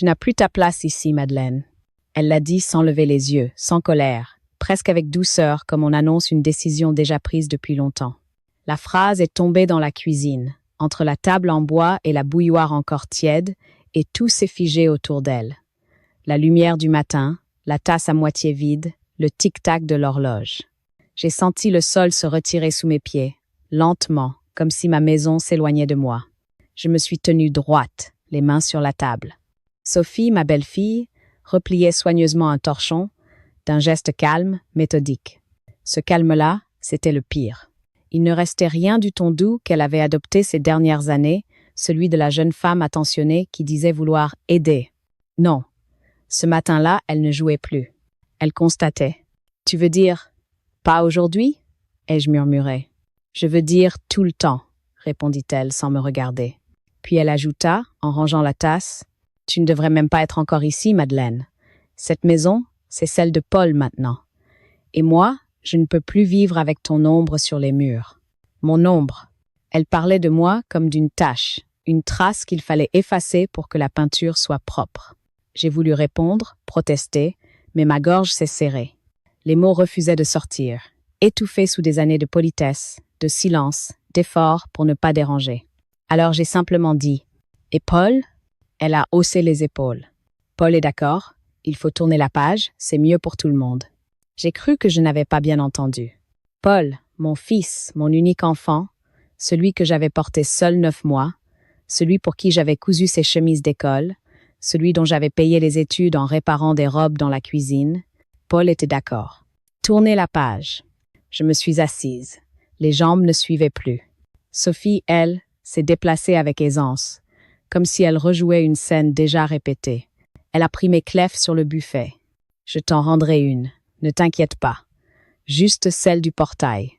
Tu n'as plus ta place ici, Madeleine. Elle l'a dit sans lever les yeux, sans colère, presque avec douceur, comme on annonce une décision déjà prise depuis longtemps. La phrase est tombée dans la cuisine, entre la table en bois et la bouilloire encore tiède, et tout s'est figé autour d'elle. La lumière du matin, la tasse à moitié vide, le tic-tac de l'horloge. J'ai senti le sol se retirer sous mes pieds, lentement, comme si ma maison s'éloignait de moi. Je me suis tenue droite, les mains sur la table. Sophie, ma belle-fille, repliait soigneusement un torchon, d'un geste calme, méthodique. Ce calme-là, c'était le pire. Il ne restait rien du ton doux qu'elle avait adopté ces dernières années, celui de la jeune femme attentionnée qui disait vouloir aider. Non, ce matin-là, elle ne jouait plus. Elle constatait. « Tu veux dire, pas aujourd'hui ?» ai-je murmuré. « Je veux dire tout le temps », répondit-elle sans me regarder. Puis elle ajouta, en rangeant la tasse, « Tu ne devrais même pas être encore ici, Madeleine. Cette maison, c'est celle de Paul maintenant. Et moi, je ne peux plus vivre avec ton ombre sur les murs. » Mon ombre. Elle parlait de moi comme d'une tache, une trace qu'il fallait effacer pour que la peinture soit propre. J'ai voulu répondre, protester, mais ma gorge s'est serrée. Les mots refusaient de sortir, étouffés sous des années de politesse, de silence, d'effort pour ne pas déranger. Alors j'ai simplement dit « Et Paul ?» Elle a haussé les épaules. « Paul est d'accord, il faut tourner la page, c'est mieux pour tout le monde. » J'ai cru que je n'avais pas bien entendu. Paul, mon fils, mon unique enfant, celui que j'avais porté seul 9 mois, celui pour qui j'avais cousu ses chemises d'école, celui dont j'avais payé les études en réparant des robes dans la cuisine, Paul était d'accord. Tournez la page. Je me suis assise. Les jambes ne suivaient plus. Sophie, elle, s'est déplacée avec aisance, comme si elle rejouait une scène déjà répétée. Elle a pris mes clefs sur le buffet. Je t'en rendrai une, ne t'inquiète pas. Juste celle du portail.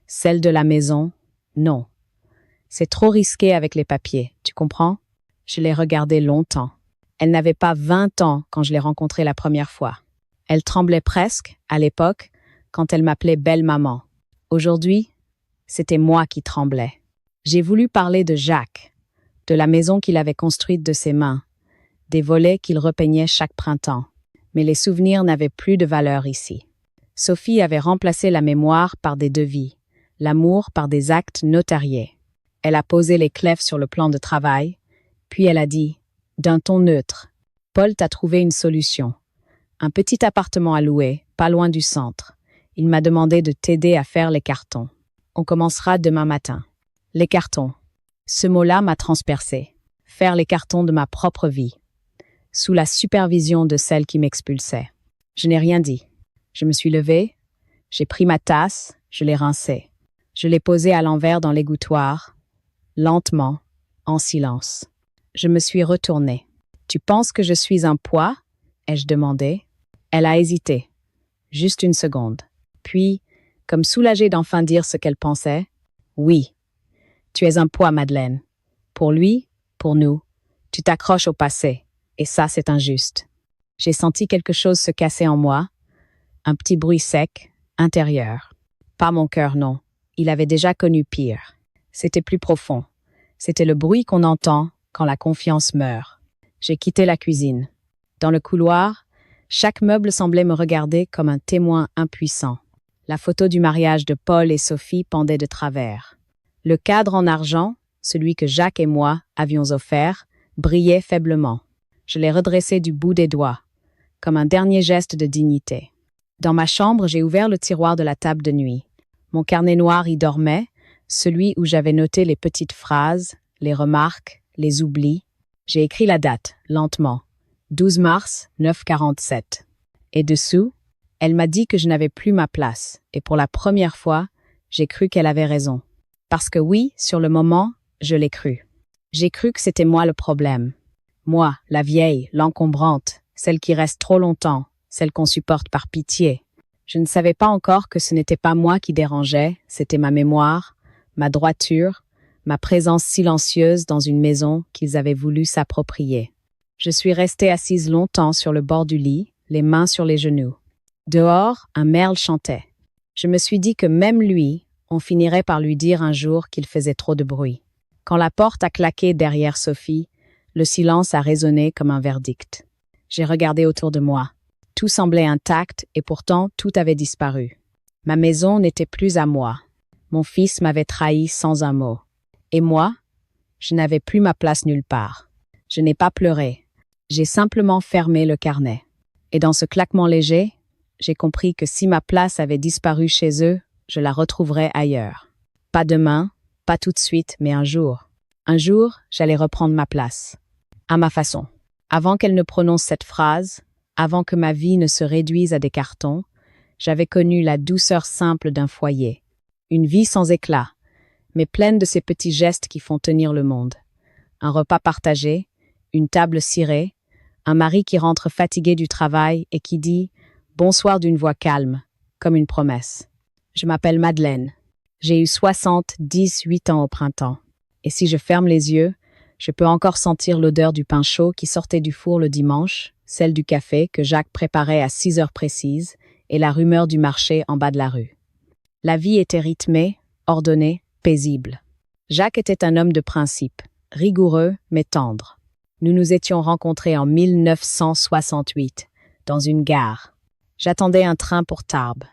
Celle de la maison, non. C'est trop risqué avec les papiers, tu comprends? Je l'ai regardée longtemps. Elle n'avait pas 20 ans quand je l'ai rencontrée la première fois. Elle tremblait presque, à l'époque, quand elle m'appelait belle maman. Aujourd'hui, c'était moi qui tremblais. J'ai voulu parler de Jacques, de la maison qu'il avait construite de ses mains, des volets qu'il repeignait chaque printemps. Mais les souvenirs n'avaient plus de valeur ici. Sophie avait remplacé la mémoire par des devis, l'amour par des actes notariés. Elle a posé les clefs sur le plan de travail, puis elle a dit, d'un ton neutre, « Paul t'a trouvé une solution. Un petit appartement à louer, pas loin du centre. Il m'a demandé de t'aider à faire les cartons. On commencera demain matin. » Les cartons. Ce mot-là m'a transpercé. Faire les cartons de ma propre vie, sous la supervision de celle qui m'expulsait. Je n'ai rien dit. Je me suis levée, j'ai pris ma tasse, je l'ai rincée. Je l'ai posée à l'envers dans l'égouttoir, lentement, en silence. Je me suis retournée. « Tu penses que je suis un poids ?» ai-je demandé. Elle a hésité. Juste une seconde. Puis, comme soulagée d'enfin dire ce qu'elle pensait, « Oui, tu es un poids, Madeleine. Pour lui, pour nous, tu t'accroches au passé, et ça, c'est injuste. » J'ai senti quelque chose se casser en moi, un petit bruit sec, intérieur. Pas mon cœur, non. Il avait déjà connu pire. C'était plus profond. C'était le bruit qu'on entend quand la confiance meurt. J'ai quitté la cuisine. Dans le couloir, chaque meuble semblait me regarder comme un témoin impuissant. La photo du mariage de Paul et Sophie pendait de travers. Le cadre en argent, celui que Jacques et moi avions offert, brillait faiblement. Je l'ai redressé du bout des doigts, comme un dernier geste de dignité. Dans ma chambre, j'ai ouvert le tiroir de la table de nuit. Mon carnet noir y dormait, celui où j'avais noté les petites phrases, les remarques, les oublis. J'ai écrit la date, lentement. 12 mars, 9h47. Et dessous, elle m'a dit que je n'avais plus ma place, et pour la première fois, j'ai cru qu'elle avait raison. Parce que oui, sur le moment, je l'ai cru. J'ai cru que c'était moi le problème. Moi, la vieille, l'encombrante, celle qui reste trop longtemps, celle qu'on supporte par pitié. Je ne savais pas encore que ce n'était pas moi qui dérangeais, c'était ma mémoire, ma droiture, ma présence silencieuse dans une maison qu'ils avaient voulu s'approprier. Je suis restée assise longtemps sur le bord du lit, les mains sur les genoux. Dehors, un merle chantait. Je me suis dit que même lui, on finirait par lui dire un jour qu'il faisait trop de bruit. Quand la porte a claqué derrière Sophie, Le silence a résonné comme un verdict. J'ai regardé autour de moi. Tout semblait intact et pourtant tout avait disparu. Ma maison n'était plus à moi. Mon fils m'avait trahi sans un mot. Et moi, je n'avais plus ma place nulle part. Je n'ai pas pleuré. J'ai simplement fermé le carnet. Et dans ce claquement léger, j'ai compris que si ma place avait disparu chez eux, je la retrouverais ailleurs. Pas demain, pas tout de suite, mais un jour. Un jour, j'allais reprendre ma place. À ma façon. Avant qu'elle ne prononce cette phrase, avant que ma vie ne se réduise à des cartons, j'avais connu la douceur simple d'un foyer. Une vie sans éclat, mais pleine de ces petits gestes qui font tenir le monde. Un repas partagé, une table cirée, un mari qui rentre fatigué du travail et qui dit « bonsoir » d'une voix calme, comme une promesse. Je m'appelle Madeleine. J'ai eu 78 ans au printemps. Et si je ferme les yeux, je peux encore sentir l'odeur du pain chaud qui sortait du four le dimanche, celle du café que Jacques préparait à 6 heures précises et la rumeur du marché en bas de la rue. La vie était rythmée, ordonnée, paisible. Jacques était un homme de principe, rigoureux mais tendre. Nous nous étions rencontrés en 1968, dans une gare. J'attendais un train pour Tarbes,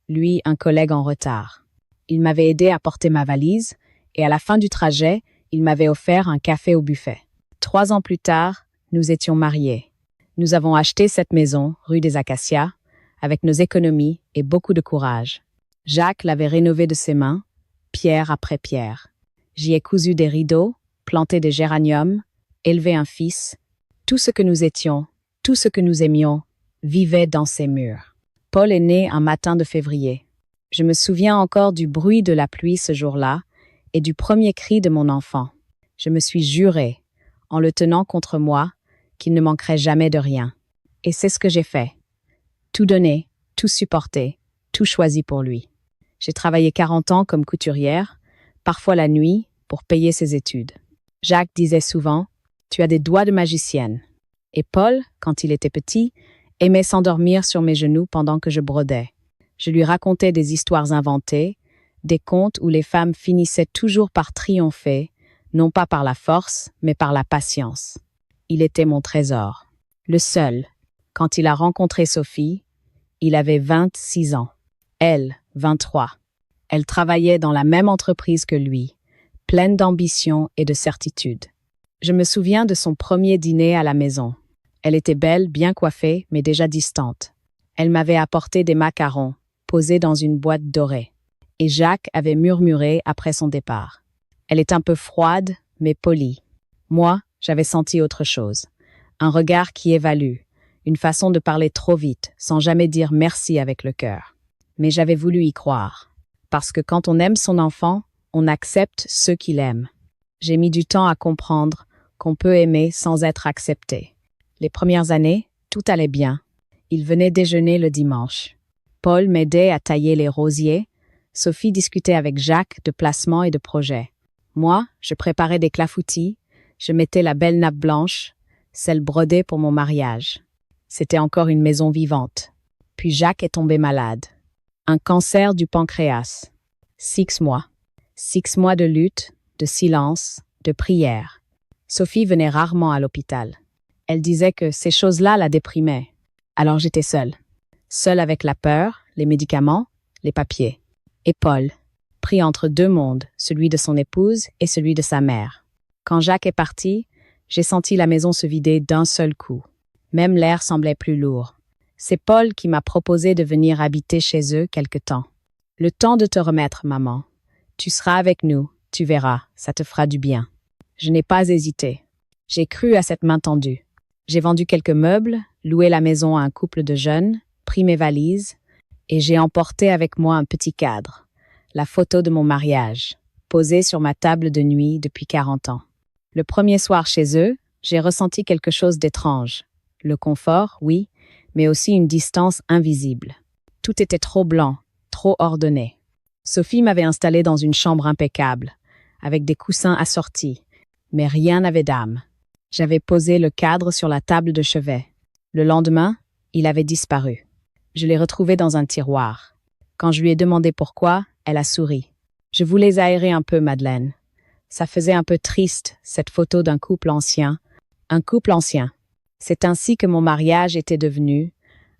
lui un collègue en retard. Il m'avait aidé à porter ma valise et à la fin du trajet, il m'avait offert un café au buffet. 3 ans plus tard, nous étions mariés. Nous avons acheté cette maison, rue des Acacias, avec nos économies et beaucoup de courage. Jacques l'avait rénovée de ses mains, pierre après pierre. J'y ai cousu des rideaux, planté des géraniums, élevé un fils. Tout ce que nous étions, tout ce que nous aimions, vivait dans ces murs. Paul est né un matin de février. Je me souviens encore du bruit de la pluie ce jour-là et du premier cri de mon enfant. Je me suis juré, en le tenant contre moi, qu'il ne manquerait jamais de rien. Et c'est ce que j'ai fait. Tout donné, tout supporté, tout choisi pour lui. J'ai travaillé 40 ans comme couturière, parfois la nuit, pour payer ses études. Jacques disait souvent « Tu as des doigts de magicienne ». Et Paul, quand il était petit, aimait s'endormir sur mes genoux pendant que je brodais. Je lui racontais des histoires inventées, des contes où les femmes finissaient toujours par triompher, non pas par la force, mais par la patience. Il était mon trésor. Le seul. Quand il a rencontré Sophie, il avait 26 ans. Elle, 23. Elle travaillait dans la même entreprise que lui, pleine d'ambition et de certitude. Je me souviens de son premier dîner à la maison. Elle était belle, bien coiffée, mais déjà distante. Elle m'avait apporté des macarons, posés dans une boîte dorée. Et Jacques avait murmuré après son départ. Elle est un peu froide, mais polie. Moi, j'avais senti autre chose. Un regard qui évalue, une façon de parler trop vite, sans jamais dire merci avec le cœur. Mais j'avais voulu y croire. Parce que quand on aime son enfant, on accepte ceux qu'il aime. J'ai mis du temps à comprendre qu'on peut aimer sans être accepté. Les premières années, tout allait bien. Il venait déjeuner le dimanche. Paul m'aidait à tailler les rosiers. Sophie discutait avec Jacques de placements et de projets. Moi, je préparais des clafoutis. Je mettais la belle nappe blanche, celle brodée pour mon mariage. C'était encore une maison vivante. Puis Jacques est tombé malade. Un cancer du pancréas. 6 mois. 6 mois de lutte, de silence, de prière. Sophie venait rarement à l'hôpital. Elle disait que ces choses-là la déprimaient. Alors j'étais seule. Seule avec la peur, les médicaments, les papiers. Et Paul, pris entre 2 mondes, celui de son épouse et celui de sa mère. Quand Jacques est parti, j'ai senti la maison se vider d'un seul coup. Même l'air semblait plus lourd. C'est Paul qui m'a proposé de venir habiter chez eux quelque temps. Le temps de te remettre, maman. Tu seras avec nous, tu verras, ça te fera du bien. Je n'ai pas hésité. J'ai cru à cette main tendue. J'ai vendu quelques meubles, loué la maison à un couple de jeunes, pris mes valises, et j'ai emporté avec moi un petit cadre, la photo de mon mariage, posée sur ma table de nuit depuis 40 ans. Le premier soir chez eux, j'ai ressenti quelque chose d'étrange. Le confort, oui, mais aussi une distance invisible. Tout était trop blanc, trop ordonné. Sophie m'avait installé dans une chambre impeccable, avec des coussins assortis, mais rien n'avait d'âme. J'avais posé le cadre sur la table de chevet. Le lendemain, il avait disparu. Je l'ai retrouvé dans un tiroir. Quand je lui ai demandé pourquoi, elle a souri. Je voulais aérer un peu, Madeleine. Ça faisait un peu triste, cette photo d'un couple ancien, Un couple ancien. C'est ainsi que mon mariage était devenu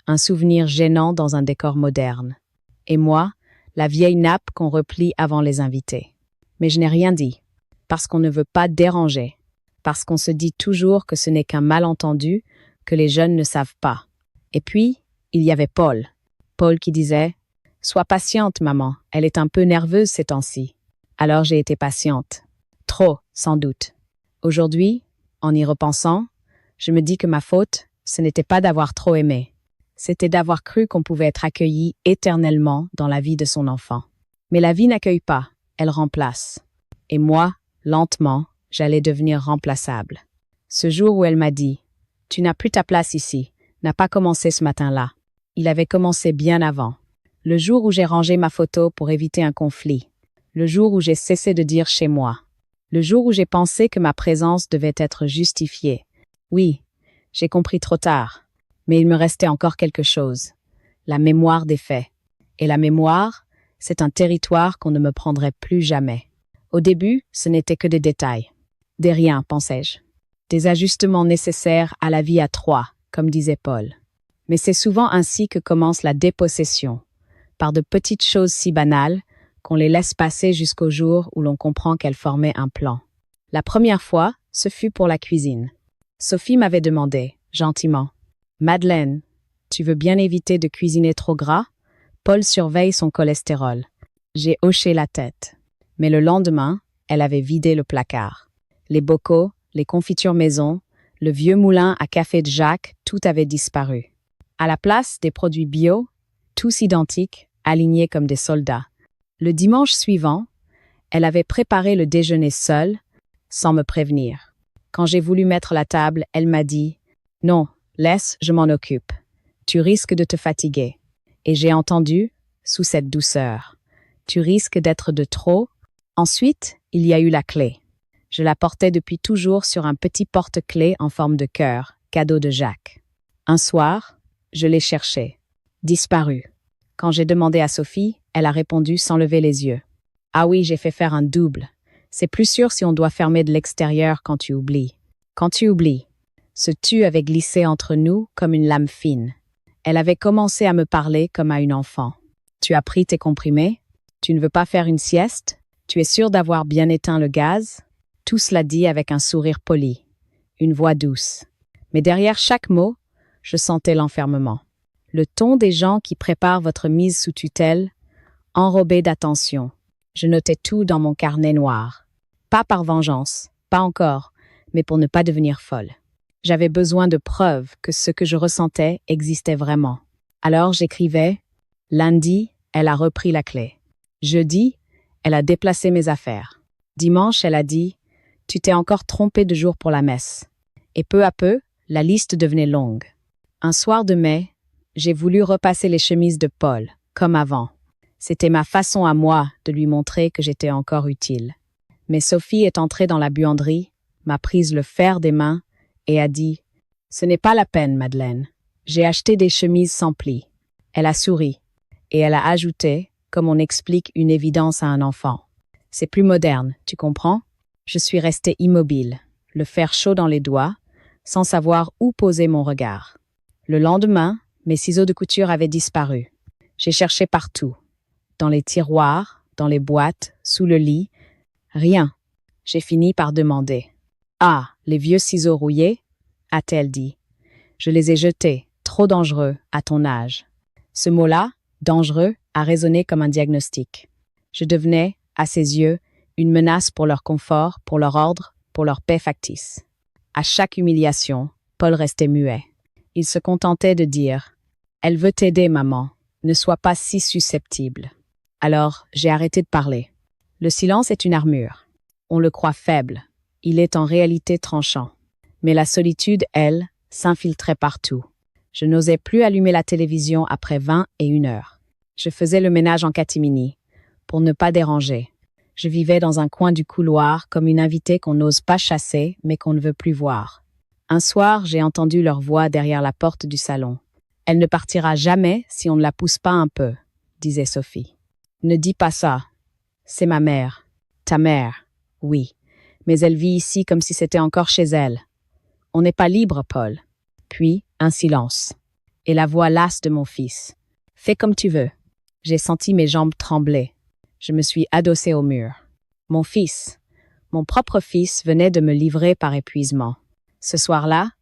un souvenir gênant dans un décor moderne. Et moi, la vieille nappe qu'on replie avant les invités. Mais je n'ai rien dit, parce qu'on ne veut pas déranger, parce qu'on se dit toujours que ce n'est qu'un malentendu, que les jeunes ne savent pas. Et puis, il y avait Paul. Paul qui disait « Sois patiente, maman, elle est un peu nerveuse ces temps-ci. » Alors j'ai été patiente. Trop, sans doute. Aujourd'hui, en y repensant, je me dis que ma faute, ce n'était pas d'avoir trop aimé. C'était d'avoir cru qu'on pouvait être accueilli éternellement dans la vie de son enfant. Mais la vie n'accueille pas, elle remplace. Et moi, lentement, j'allais devenir remplaçable. Ce jour où elle m'a dit « Tu n'as plus ta place ici », n'a pas commencé ce matin-là. Il avait commencé bien avant. Le jour où j'ai rangé ma photo pour éviter un conflit. Le jour où j'ai cessé de dire chez moi. Le jour où j'ai pensé que ma présence devait être justifiée. Oui, j'ai compris trop tard. Mais il me restait encore quelque chose. La mémoire des faits. Et la mémoire, c'est un territoire qu'on ne me prendrait plus jamais. Au début, ce n'était que des détails. Des riens, pensais-je. Des ajustements nécessaires à la vie à trois, comme disait Paul. Mais c'est souvent ainsi que commence la dépossession, par de petites choses si banales qu'on les laisse passer jusqu'au jour où l'on comprend qu'elles formaient un plan. La première fois, ce fut pour la cuisine. Sophie m'avait demandé, gentiment, « Madeleine, tu veux bien éviter de cuisiner trop gras? Paul surveille son cholestérol. » J'ai hoché la tête. Mais le lendemain, elle avait vidé le placard. Les bocaux, les confitures maison, le vieux moulin à café de Jacques, tout avait disparu. À la place des produits bio, tous identiques, alignés comme des soldats. Le dimanche suivant, elle avait préparé le déjeuner seule, sans me prévenir. Quand j'ai voulu mettre la table, elle m'a dit « Non, laisse, je m'en occupe. Tu risques de te fatiguer. » Et j'ai entendu, sous cette douceur, « Tu risques d'être de trop. » Ensuite, il y a eu la clé. Je la portais depuis toujours sur un petit porte-clés en forme de cœur, cadeau de Jacques. Un soir, je l'ai cherché. Disparu. Quand j'ai demandé à Sophie, elle a répondu sans lever les yeux. « Ah oui, j'ai fait faire un double. C'est plus sûr si on doit fermer de l'extérieur quand tu oublies. » Quand tu oublies. Ce tu avait glissé entre nous comme une lame fine. Elle avait commencé à me parler comme à une enfant. « Tu as pris tes comprimés? Tu ne veux pas faire une sieste? Tu es sûr d'avoir bien éteint le gaz? » Tout cela dit avec un sourire poli, une voix douce. Mais derrière chaque mot, je sentais l'enfermement. Le ton des gens qui préparent votre mise sous tutelle, enrobé d'attention. Je notais tout dans mon carnet noir. Pas par vengeance, pas encore, mais pour ne pas devenir folle. J'avais besoin de preuves que ce que je ressentais existait vraiment. Alors j'écrivais « Lundi, elle a repris la clé. Jeudi, elle a déplacé mes affaires. Dimanche, elle a dit « Tu t'es encore trompé de jour pour la messe. » Et peu à peu, la liste devenait longue. Un soir de mai, j'ai voulu repasser les chemises de Paul, comme avant. C'était ma façon à moi de lui montrer que j'étais encore utile. Mais Sophie est entrée dans la buanderie, m'a prise le fer des mains et a dit « Ce n'est pas la peine, Madeleine. J'ai acheté des chemises sans plis. » Elle a souri et elle a ajouté, comme on explique une évidence à un enfant. « C'est plus moderne, tu comprends? » Je suis restée immobile, le fer chaud dans les doigts, sans savoir où poser mon regard. Le lendemain, mes ciseaux de couture avaient disparu. J'ai cherché partout. Dans les tiroirs, dans les boîtes, sous le lit. Rien. J'ai fini par demander. « Ah, les vieux ciseaux rouillés ?» a-t-elle dit. Je les ai jetés, trop dangereux, à ton âge. Ce mot-là, dangereux, a résonné comme un diagnostic. Je devenais, à ses yeux, une menace pour leur confort, pour leur ordre, pour leur paix factice. À chaque humiliation, Paul restait muet. Il se contentait de dire « Elle veut t'aider, maman. Ne sois pas si susceptible. » Alors, j'ai arrêté de parler. Le silence est une armure. On le croit faible. Il est en réalité tranchant. Mais la solitude, elle, s'infiltrait partout. Je n'osais plus allumer la télévision après 21 heures. Je faisais le ménage en catimini, pour ne pas déranger. Je vivais dans un coin du couloir comme une invitée qu'on n'ose pas chasser, mais qu'on ne veut plus voir. Un soir, j'ai entendu leur voix derrière la porte du salon. « Elle ne partira jamais si on ne la pousse pas un peu », disait Sophie. « Ne dis pas ça. C'est ma mère. Ta mère, oui. Mais elle vit ici comme si c'était encore chez elle. On n'est pas libre, Paul. Puis, un silence. Et la voix lasse de mon fils. Fais comme tu veux. J'ai senti mes jambes trembler. Je me suis adossée au mur. Mon fils, mon propre fils, venait de me livrer par épuisement. Ce soir-là,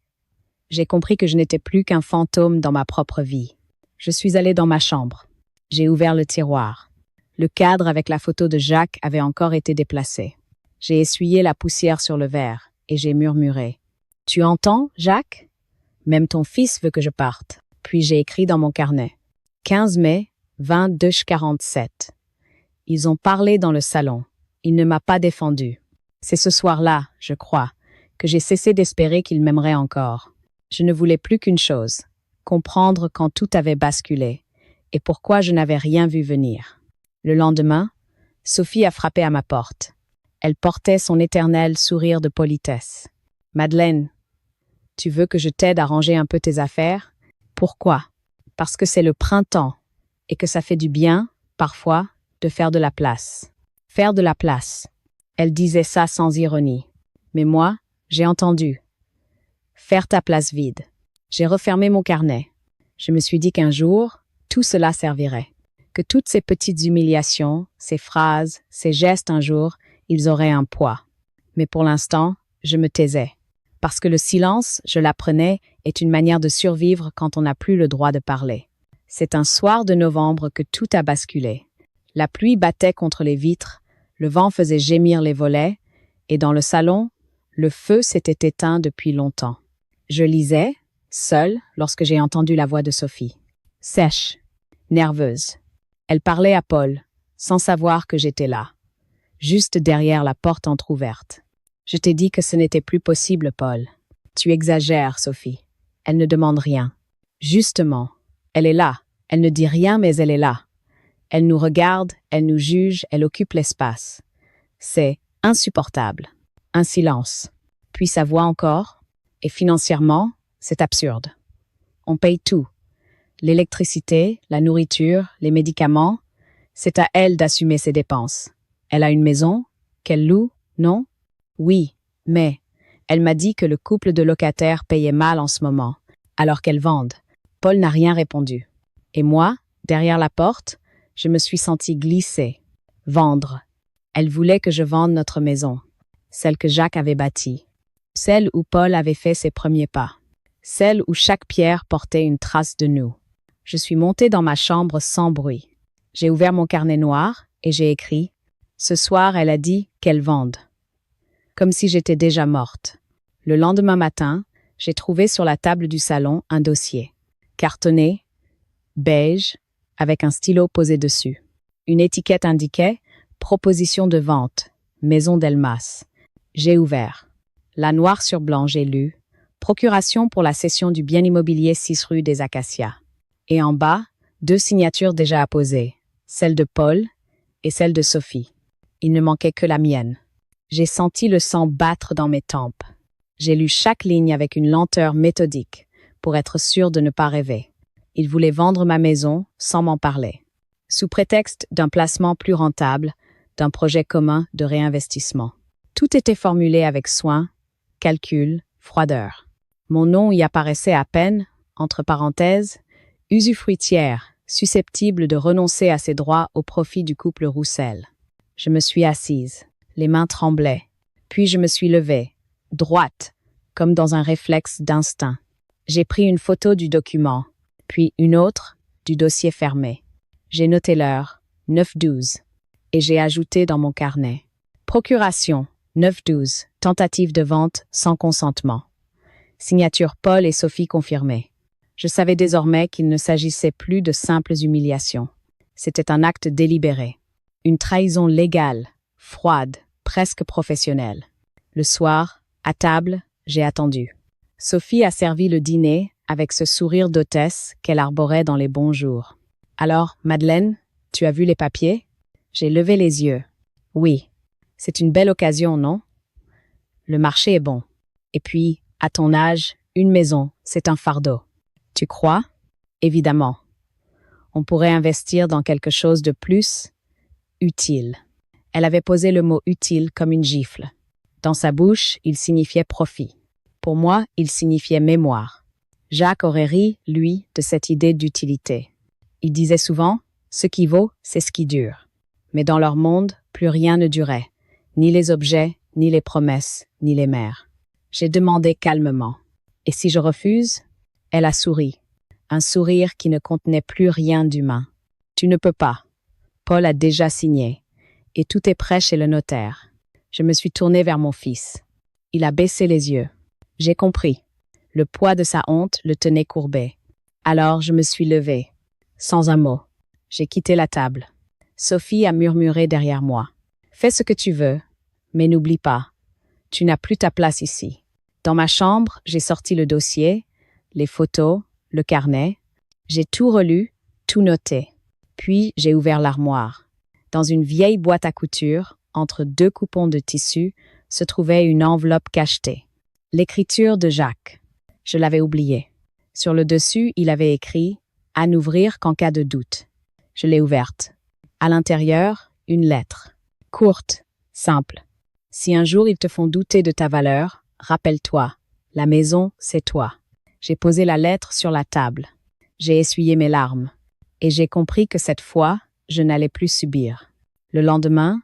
j'ai compris que je n'étais plus qu'un fantôme dans ma propre vie. Je suis allée dans ma chambre. J'ai ouvert le tiroir. Le cadre avec la photo de Jacques avait encore été déplacé. J'ai essuyé la poussière sur le verre et j'ai murmuré. « Tu entends, Jacques? Même ton fils veut que je parte. » Puis j'ai écrit dans mon carnet. 15 mai, 22h47. Ils ont parlé dans le salon. Il ne m'a pas défendu. C'est ce soir-là, je crois, que j'ai cessé d'espérer qu'il m'aimerait encore. Je ne voulais plus qu'une chose, comprendre quand tout avait basculé et pourquoi je n'avais rien vu venir. Le lendemain, Sophie a frappé à ma porte. Elle portait son éternel sourire de politesse. « Madeleine, tu veux que je t'aide à ranger un peu tes affaires? Pourquoi? Parce que c'est le printemps et que ça fait du bien, parfois, de faire de la place. Faire de la place. » Elle disait ça sans ironie. Mais moi, j'ai entendu. Faire ta place vide. J'ai refermé mon carnet. Je me suis dit qu'un jour, tout cela servirait. Que toutes ces petites humiliations, ces phrases, ces gestes un jour, ils auraient un poids. Mais pour l'instant, je me taisais. Parce que le silence, je l'apprenais, est une manière de survivre quand on n'a plus le droit de parler. C'est un soir de novembre que tout a basculé. La pluie battait contre les vitres, le vent faisait gémir les volets, et dans le salon, le feu s'était éteint depuis longtemps. Je lisais, seule, lorsque j'ai entendu la voix de Sophie. Sèche, nerveuse. Elle parlait à Paul, sans savoir que j'étais là, juste derrière la porte entr'ouverte. Je t'ai dit que ce n'était plus possible, Paul. Tu exagères, Sophie. Elle ne demande rien. Justement, elle est là. Elle ne dit rien, mais elle est là. Elle nous regarde, elle nous juge, elle occupe l'espace. C'est insupportable. Un silence. Puis sa voix encore. Et financièrement, c'est absurde. On paye tout. L'électricité, la nourriture, les médicaments. C'est à elle d'assumer ses dépenses. Elle a une maison, qu'elle loue, non? Oui, mais elle m'a dit que le couple de locataires payait mal en ce moment, alors qu'elle vende. Paul n'a rien répondu. Et moi, derrière la porte, je me suis sentie glisser. Vendre. Elle voulait que je vende notre maison, celle que Jacques avait bâtie, celle où Paul avait fait ses premiers pas, celle où chaque pierre portait une trace de nous. Je suis montée dans ma chambre sans bruit. J'ai ouvert mon carnet noir et j'ai écrit « Ce soir, elle a dit qu'elle vende ». Comme si j'étais déjà morte. Le lendemain matin, j'ai trouvé sur la table du salon un dossier, cartonné, beige, avec un stylo posé dessus. Une étiquette indiquait « Proposition de vente, Maison Delmas ». J'ai ouvert. Là, noir sur blanc, j'ai lu « Procuration pour la cession du bien immobilier 6 rue des Acacias ». Et en bas, 2 signatures déjà apposées, celle de Paul et celle de Sophie. Il ne manquait que la mienne. J'ai senti le sang battre dans mes tempes. J'ai lu chaque ligne avec une lenteur méthodique pour être sûre de ne pas rêver. Il voulait vendre ma maison sans m'en parler, sous prétexte d'un placement plus rentable, d'un projet commun de réinvestissement. Tout était formulé avec soin, calcul, froideur. Mon nom y apparaissait à peine, entre parenthèses, usufruitière, susceptible de renoncer à ses droits au profit du couple Roussel. Je me suis assise. Les mains tremblaient. Puis je me suis levée, droite, comme dans un réflexe d'instinct. J'ai pris une photo du document, puis une autre du dossier fermé. J'ai noté l'heure, 9h12, et j'ai ajouté dans mon carnet. Procuration, 9h12, tentative de vente sans consentement. Signature Paul et Sophie confirmée. Je savais désormais qu'il ne s'agissait plus de simples humiliations. C'était un acte délibéré. Une trahison légale, froide, presque professionnelle. Le soir, à table, j'ai attendu. Sophie a servi le dîner avec ce sourire d'hôtesse qu'elle arborait dans les bons jours. « Alors, Madeleine, tu as vu les papiers ?» J'ai levé les yeux. « Oui. C'est une belle occasion, non? Le marché est bon. Et puis, à ton âge, une maison, c'est un fardeau. Tu crois? Évidemment. On pourrait investir dans quelque chose de plus utile. » Elle avait posé le mot « utile » comme une gifle. Dans sa bouche, il signifiait profit. Pour moi, il signifiait mémoire. Jacques aurait ri, lui, de cette idée d'utilité. Il disait souvent, « Ce qui vaut, c'est ce qui dure. » Mais dans leur monde, plus rien ne durait, ni les objets, ni les promesses, ni les mères. J'ai demandé calmement, « Et si je refuse ?» Elle a souri, un sourire qui ne contenait plus rien d'humain. « Tu ne peux pas. Paul a déjà signé, et tout est prêt chez le notaire. » Je me suis tournée vers mon fils. Il a baissé les yeux. J'ai compris. Le poids de sa honte le tenait courbé. Alors je me suis levée, sans un mot. J'ai quitté la table. Sophie a murmuré derrière moi. « Fais ce que tu veux, mais n'oublie pas, tu n'as plus ta place ici. » Dans ma chambre, j'ai sorti le dossier, les photos, le carnet. J'ai tout relu, tout noté. Puis j'ai ouvert l'armoire. Dans une vieille boîte à couture, entre deux coupons de tissu, se trouvait une enveloppe cachetée. L'écriture de Jacques. Je l'avais oubliée. Sur le dessus, il avait écrit « À n'ouvrir qu'en cas de doute ». Je l'ai ouverte. À l'intérieur, une lettre. Courte, simple. Si un jour ils te font douter de ta valeur, rappelle-toi, la maison, c'est toi. J'ai posé la lettre sur la table. J'ai essuyé mes larmes. Et j'ai compris que cette fois, je n'allais plus subir. Le lendemain,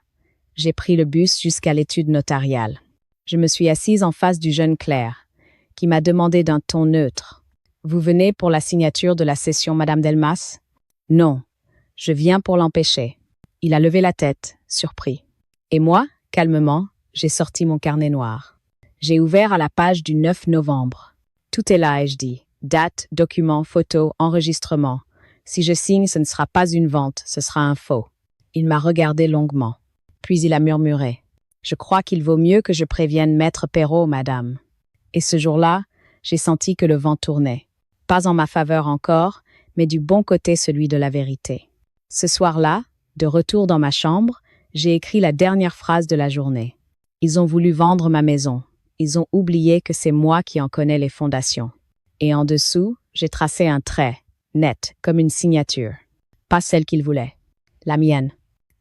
j'ai pris le bus jusqu'à l'étude notariale. Je me suis assise en face du jeune clerc, qui m'a demandé d'un ton neutre. « Vous venez pour la signature de la cession, Madame Delmas ?»« Non, je viens pour l'empêcher. » Il a levé la tête, surpris. Et moi, calmement, j'ai sorti mon carnet noir. J'ai ouvert à la page du 9 novembre. Tout est là, ai-je dit. Date, document, photo, enregistrement. Si je signe, ce ne sera pas une vente, ce sera un faux. Il m'a regardé longuement. Puis il a murmuré. « Je crois qu'il vaut mieux que je prévienne Maître Perrault, madame. » Et ce jour-là, j'ai senti que le vent tournait. Pas en ma faveur encore, mais du bon côté, celui de la vérité. Ce soir-là, de retour dans ma chambre, j'ai écrit la dernière phrase de la journée. Ils ont voulu vendre ma maison. Ils ont oublié que c'est moi qui en connais les fondations. Et en dessous, j'ai tracé un trait, net, comme une signature. Pas celle qu'ils voulaient. La mienne.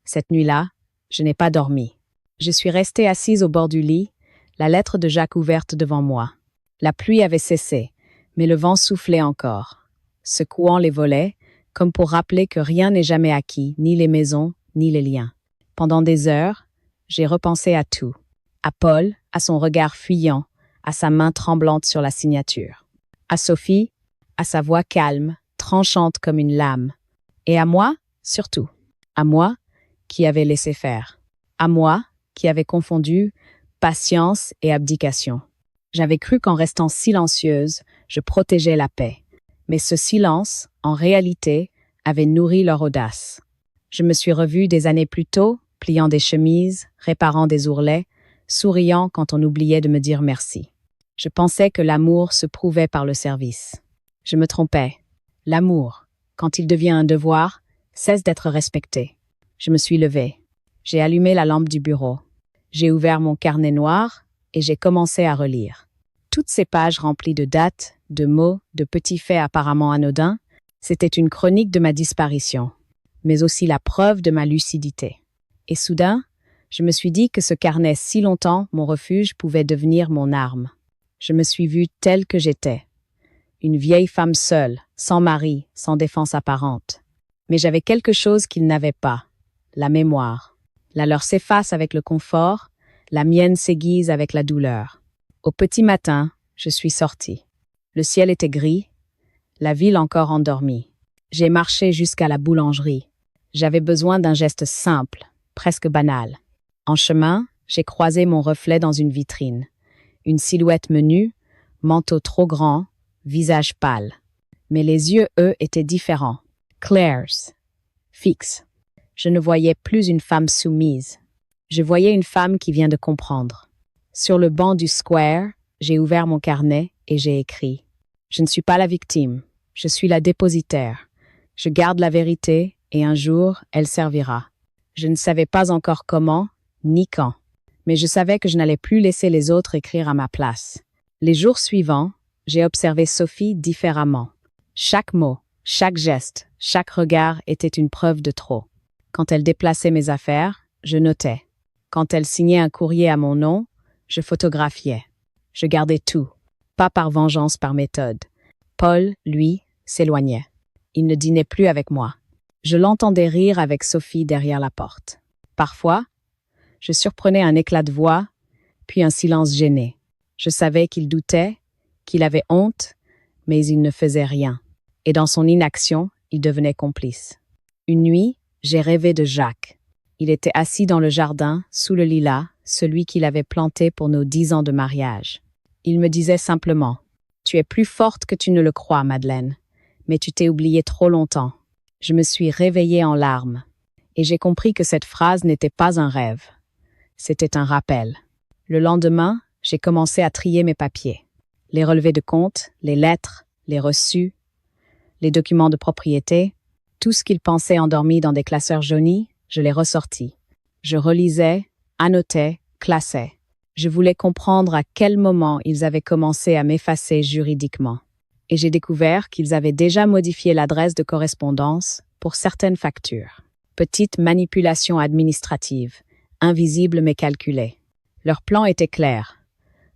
Cette nuit-là, je n'ai pas dormi. Je suis restée assise au bord du lit, la lettre de Jacques ouverte devant moi. La pluie avait cessé, mais le vent soufflait encore, secouant les volets, comme pour rappeler que rien n'est jamais acquis, ni les maisons, ni les liens. Pendant des heures, j'ai repensé à tout. À Paul, à son regard fuyant, à sa main tremblante sur la signature. À Sophie, à sa voix calme, tranchante comme une lame. Et à moi, surtout. À moi, qui avait laissé faire. À moi, qui avait confondu patience et abdication. J'avais cru qu'en restant silencieuse, je protégeais la paix. Mais ce silence, en réalité, avait nourri leur audace. Je me suis revue des années plus tôt, pliant des chemises, réparant des ourlets, souriant quand on oubliait de me dire merci. Je pensais que l'amour se prouvait par le service. Je me trompais. L'amour, quand il devient un devoir, cesse d'être respecté. Je me suis levée. J'ai allumé la lampe du bureau. J'ai ouvert mon carnet noir et j'ai commencé à relire. Toutes ces pages remplies de dates, de mots, de petits faits apparemment anodins, c'était une chronique de ma disparition, mais aussi la preuve de ma lucidité. Et soudain, je me suis dit que ce carnet si longtemps, mon refuge, pouvait devenir mon arme. Je me suis vue telle que j'étais. Une vieille femme seule, sans mari, sans défense apparente. Mais j'avais quelque chose qu'ils n'avaient pas. La mémoire. La leur s'efface avec le confort, la mienne s'aiguise avec la douleur. Au petit matin, je suis sortie. Le ciel était gris, la ville encore endormie. J'ai marché jusqu'à la boulangerie. J'avais besoin d'un geste simple, presque banal. En chemin, j'ai croisé mon reflet dans une vitrine. Une silhouette menue, manteau trop grand, visage pâle. Mais les yeux, eux, étaient différents. Clairs, fixes. Je ne voyais plus une femme soumise. Je voyais une femme qui vient de comprendre. Sur le banc du square, j'ai ouvert mon carnet et j'ai écrit. Je ne suis pas la victime, je suis la dépositaire. Je garde la vérité et un jour, elle servira. Je ne savais pas encore comment, ni quand. Mais je savais que je n'allais plus laisser les autres écrire à ma place. Les jours suivants, j'ai observé Sophie différemment. Chaque mot, chaque geste, chaque regard était une preuve de trop. Quand elle déplaçait mes affaires, je notais. Quand elle signait un courrier à mon nom, je photographiais. Je gardais tout. pas par vengeance, par méthode. Paul, lui, s'éloignait. Il ne dînait plus avec moi. Je l'entendais rire avec Sophie derrière la porte. Parfois, je surprenais un éclat de voix, puis un silence gêné. Je savais qu'il doutait, qu'il avait honte, mais il ne faisait rien. Et dans son inaction, il devenait complice. Une nuit, j'ai rêvé de Jacques. Il était assis dans le jardin, sous le lilas, celui qu'il avait planté pour nos 10 ans de mariage. Il me disait simplement « Tu es plus forte que tu ne le crois, Madeleine, mais tu t'es oubliée trop longtemps. » Je me suis réveillée en larmes, et j'ai compris que cette phrase n'était pas un rêve. C'était un rappel. Le lendemain, j'ai commencé à trier mes papiers. Les relevés de compte, les lettres, les reçus, les documents de propriété, tout ce qu'ils pensaient endormi dans des classeurs jaunis, je les ressortis. Je relisais, annotais, classais. Je voulais comprendre à quel moment ils avaient commencé à m'effacer juridiquement. Et j'ai découvert qu'ils avaient déjà modifié l'adresse de correspondance pour certaines factures. Petite manipulation administrative, invisible mais calculée. Leur plan était clair.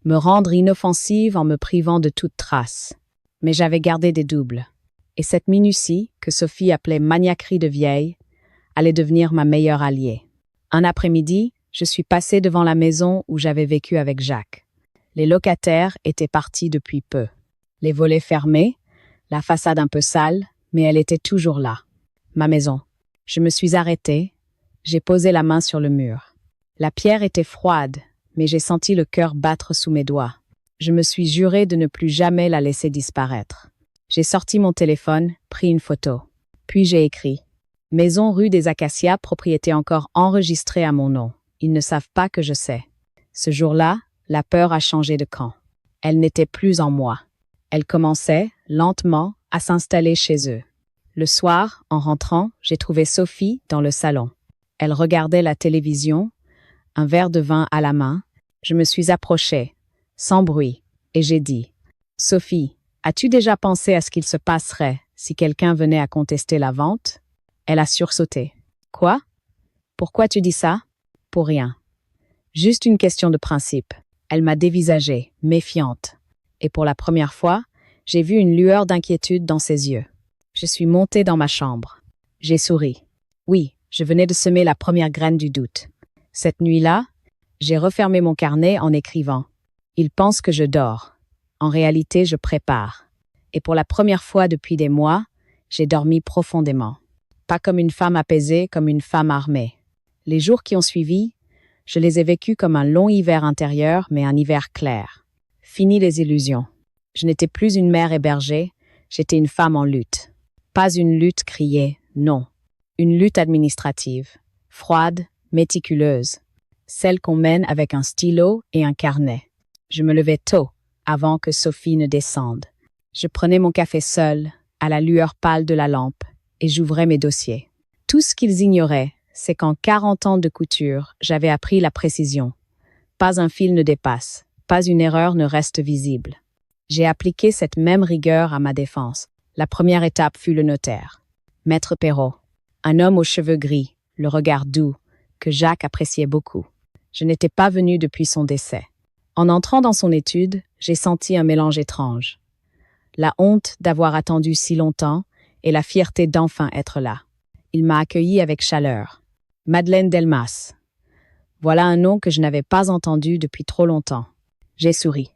Me rendre inoffensive en me privant de toute trace. Mais j'avais gardé des doubles. Et cette minutie, que Sophie appelait maniaquerie de vieille, allait devenir ma meilleure alliée. Un après-midi, je suis passée devant la maison où j'avais vécu avec Jacques. Les locataires étaient partis depuis peu. Les volets fermés, la façade un peu sale, mais elle était toujours là. Ma maison. Je me suis arrêtée, j'ai posé la main sur le mur. La pierre était froide, mais j'ai senti le cœur battre sous mes doigts. Je me suis juré de ne plus jamais la laisser disparaître. J'ai sorti mon téléphone, pris une photo. Puis j'ai écrit « Maison rue des Acacias, propriété encore enregistrée à mon nom. Ils ne savent pas que je sais. » Ce jour-là, la peur a changé de camp. Elle n'était plus en moi. Elle commençait, lentement, à s'installer chez eux. Le soir, en rentrant, j'ai trouvé Sophie dans le salon. Elle regardait la télévision, un verre de vin à la main. Je me suis approchée, sans bruit, et j'ai dit « Sophie, as-tu déjà pensé à ce qu'il se passerait si quelqu'un venait à contester la vente ?» Elle a sursauté. « Quoi? Pourquoi tu dis ça? » « Pour rien. Juste une question de principe. » Elle m'a dévisagée, méfiante. Et pour la première fois, j'ai vu une lueur d'inquiétude dans ses yeux. Je suis montée dans ma chambre. J'ai souri. Oui, je venais de semer la première graine du doute. Cette nuit-là, j'ai refermé mon carnet en écrivant « Il pense que je dors. En réalité, je prépare. » Et pour la première fois depuis des mois, j'ai dormi profondément. Pas comme une femme apaisée, comme une femme armée. Les jours qui ont suivi, je les ai vécus comme un long hiver intérieur, mais un hiver clair. Fini les illusions. Je n'étais plus une mère hébergée, j'étais une femme en lutte. Pas une lutte criée, non. Une lutte administrative, froide, méticuleuse. Celle qu'on mène avec un stylo et un carnet. Je me levais tôt, avant que Sophie ne descende. Je prenais mon café seul, à la lueur pâle de la lampe, et j'ouvrais mes dossiers. Tout ce qu'ils ignoraient, c'est qu'en 40 ans de couture, j'avais appris la précision. Pas un fil ne dépasse, pas une erreur ne reste visible. J'ai appliqué cette même rigueur à ma défense. La première étape fut le notaire. Maître Perrault, un homme aux cheveux gris, le regard doux, que Jacques appréciait beaucoup. Je n'étais pas venue depuis son décès. En entrant dans son étude, j'ai senti un mélange étrange. La honte d'avoir attendu si longtemps et la fierté d'enfin être là. Il m'a accueilli avec chaleur. Madeleine Delmas. Voilà un nom que je n'avais pas entendu depuis trop longtemps. J'ai souri.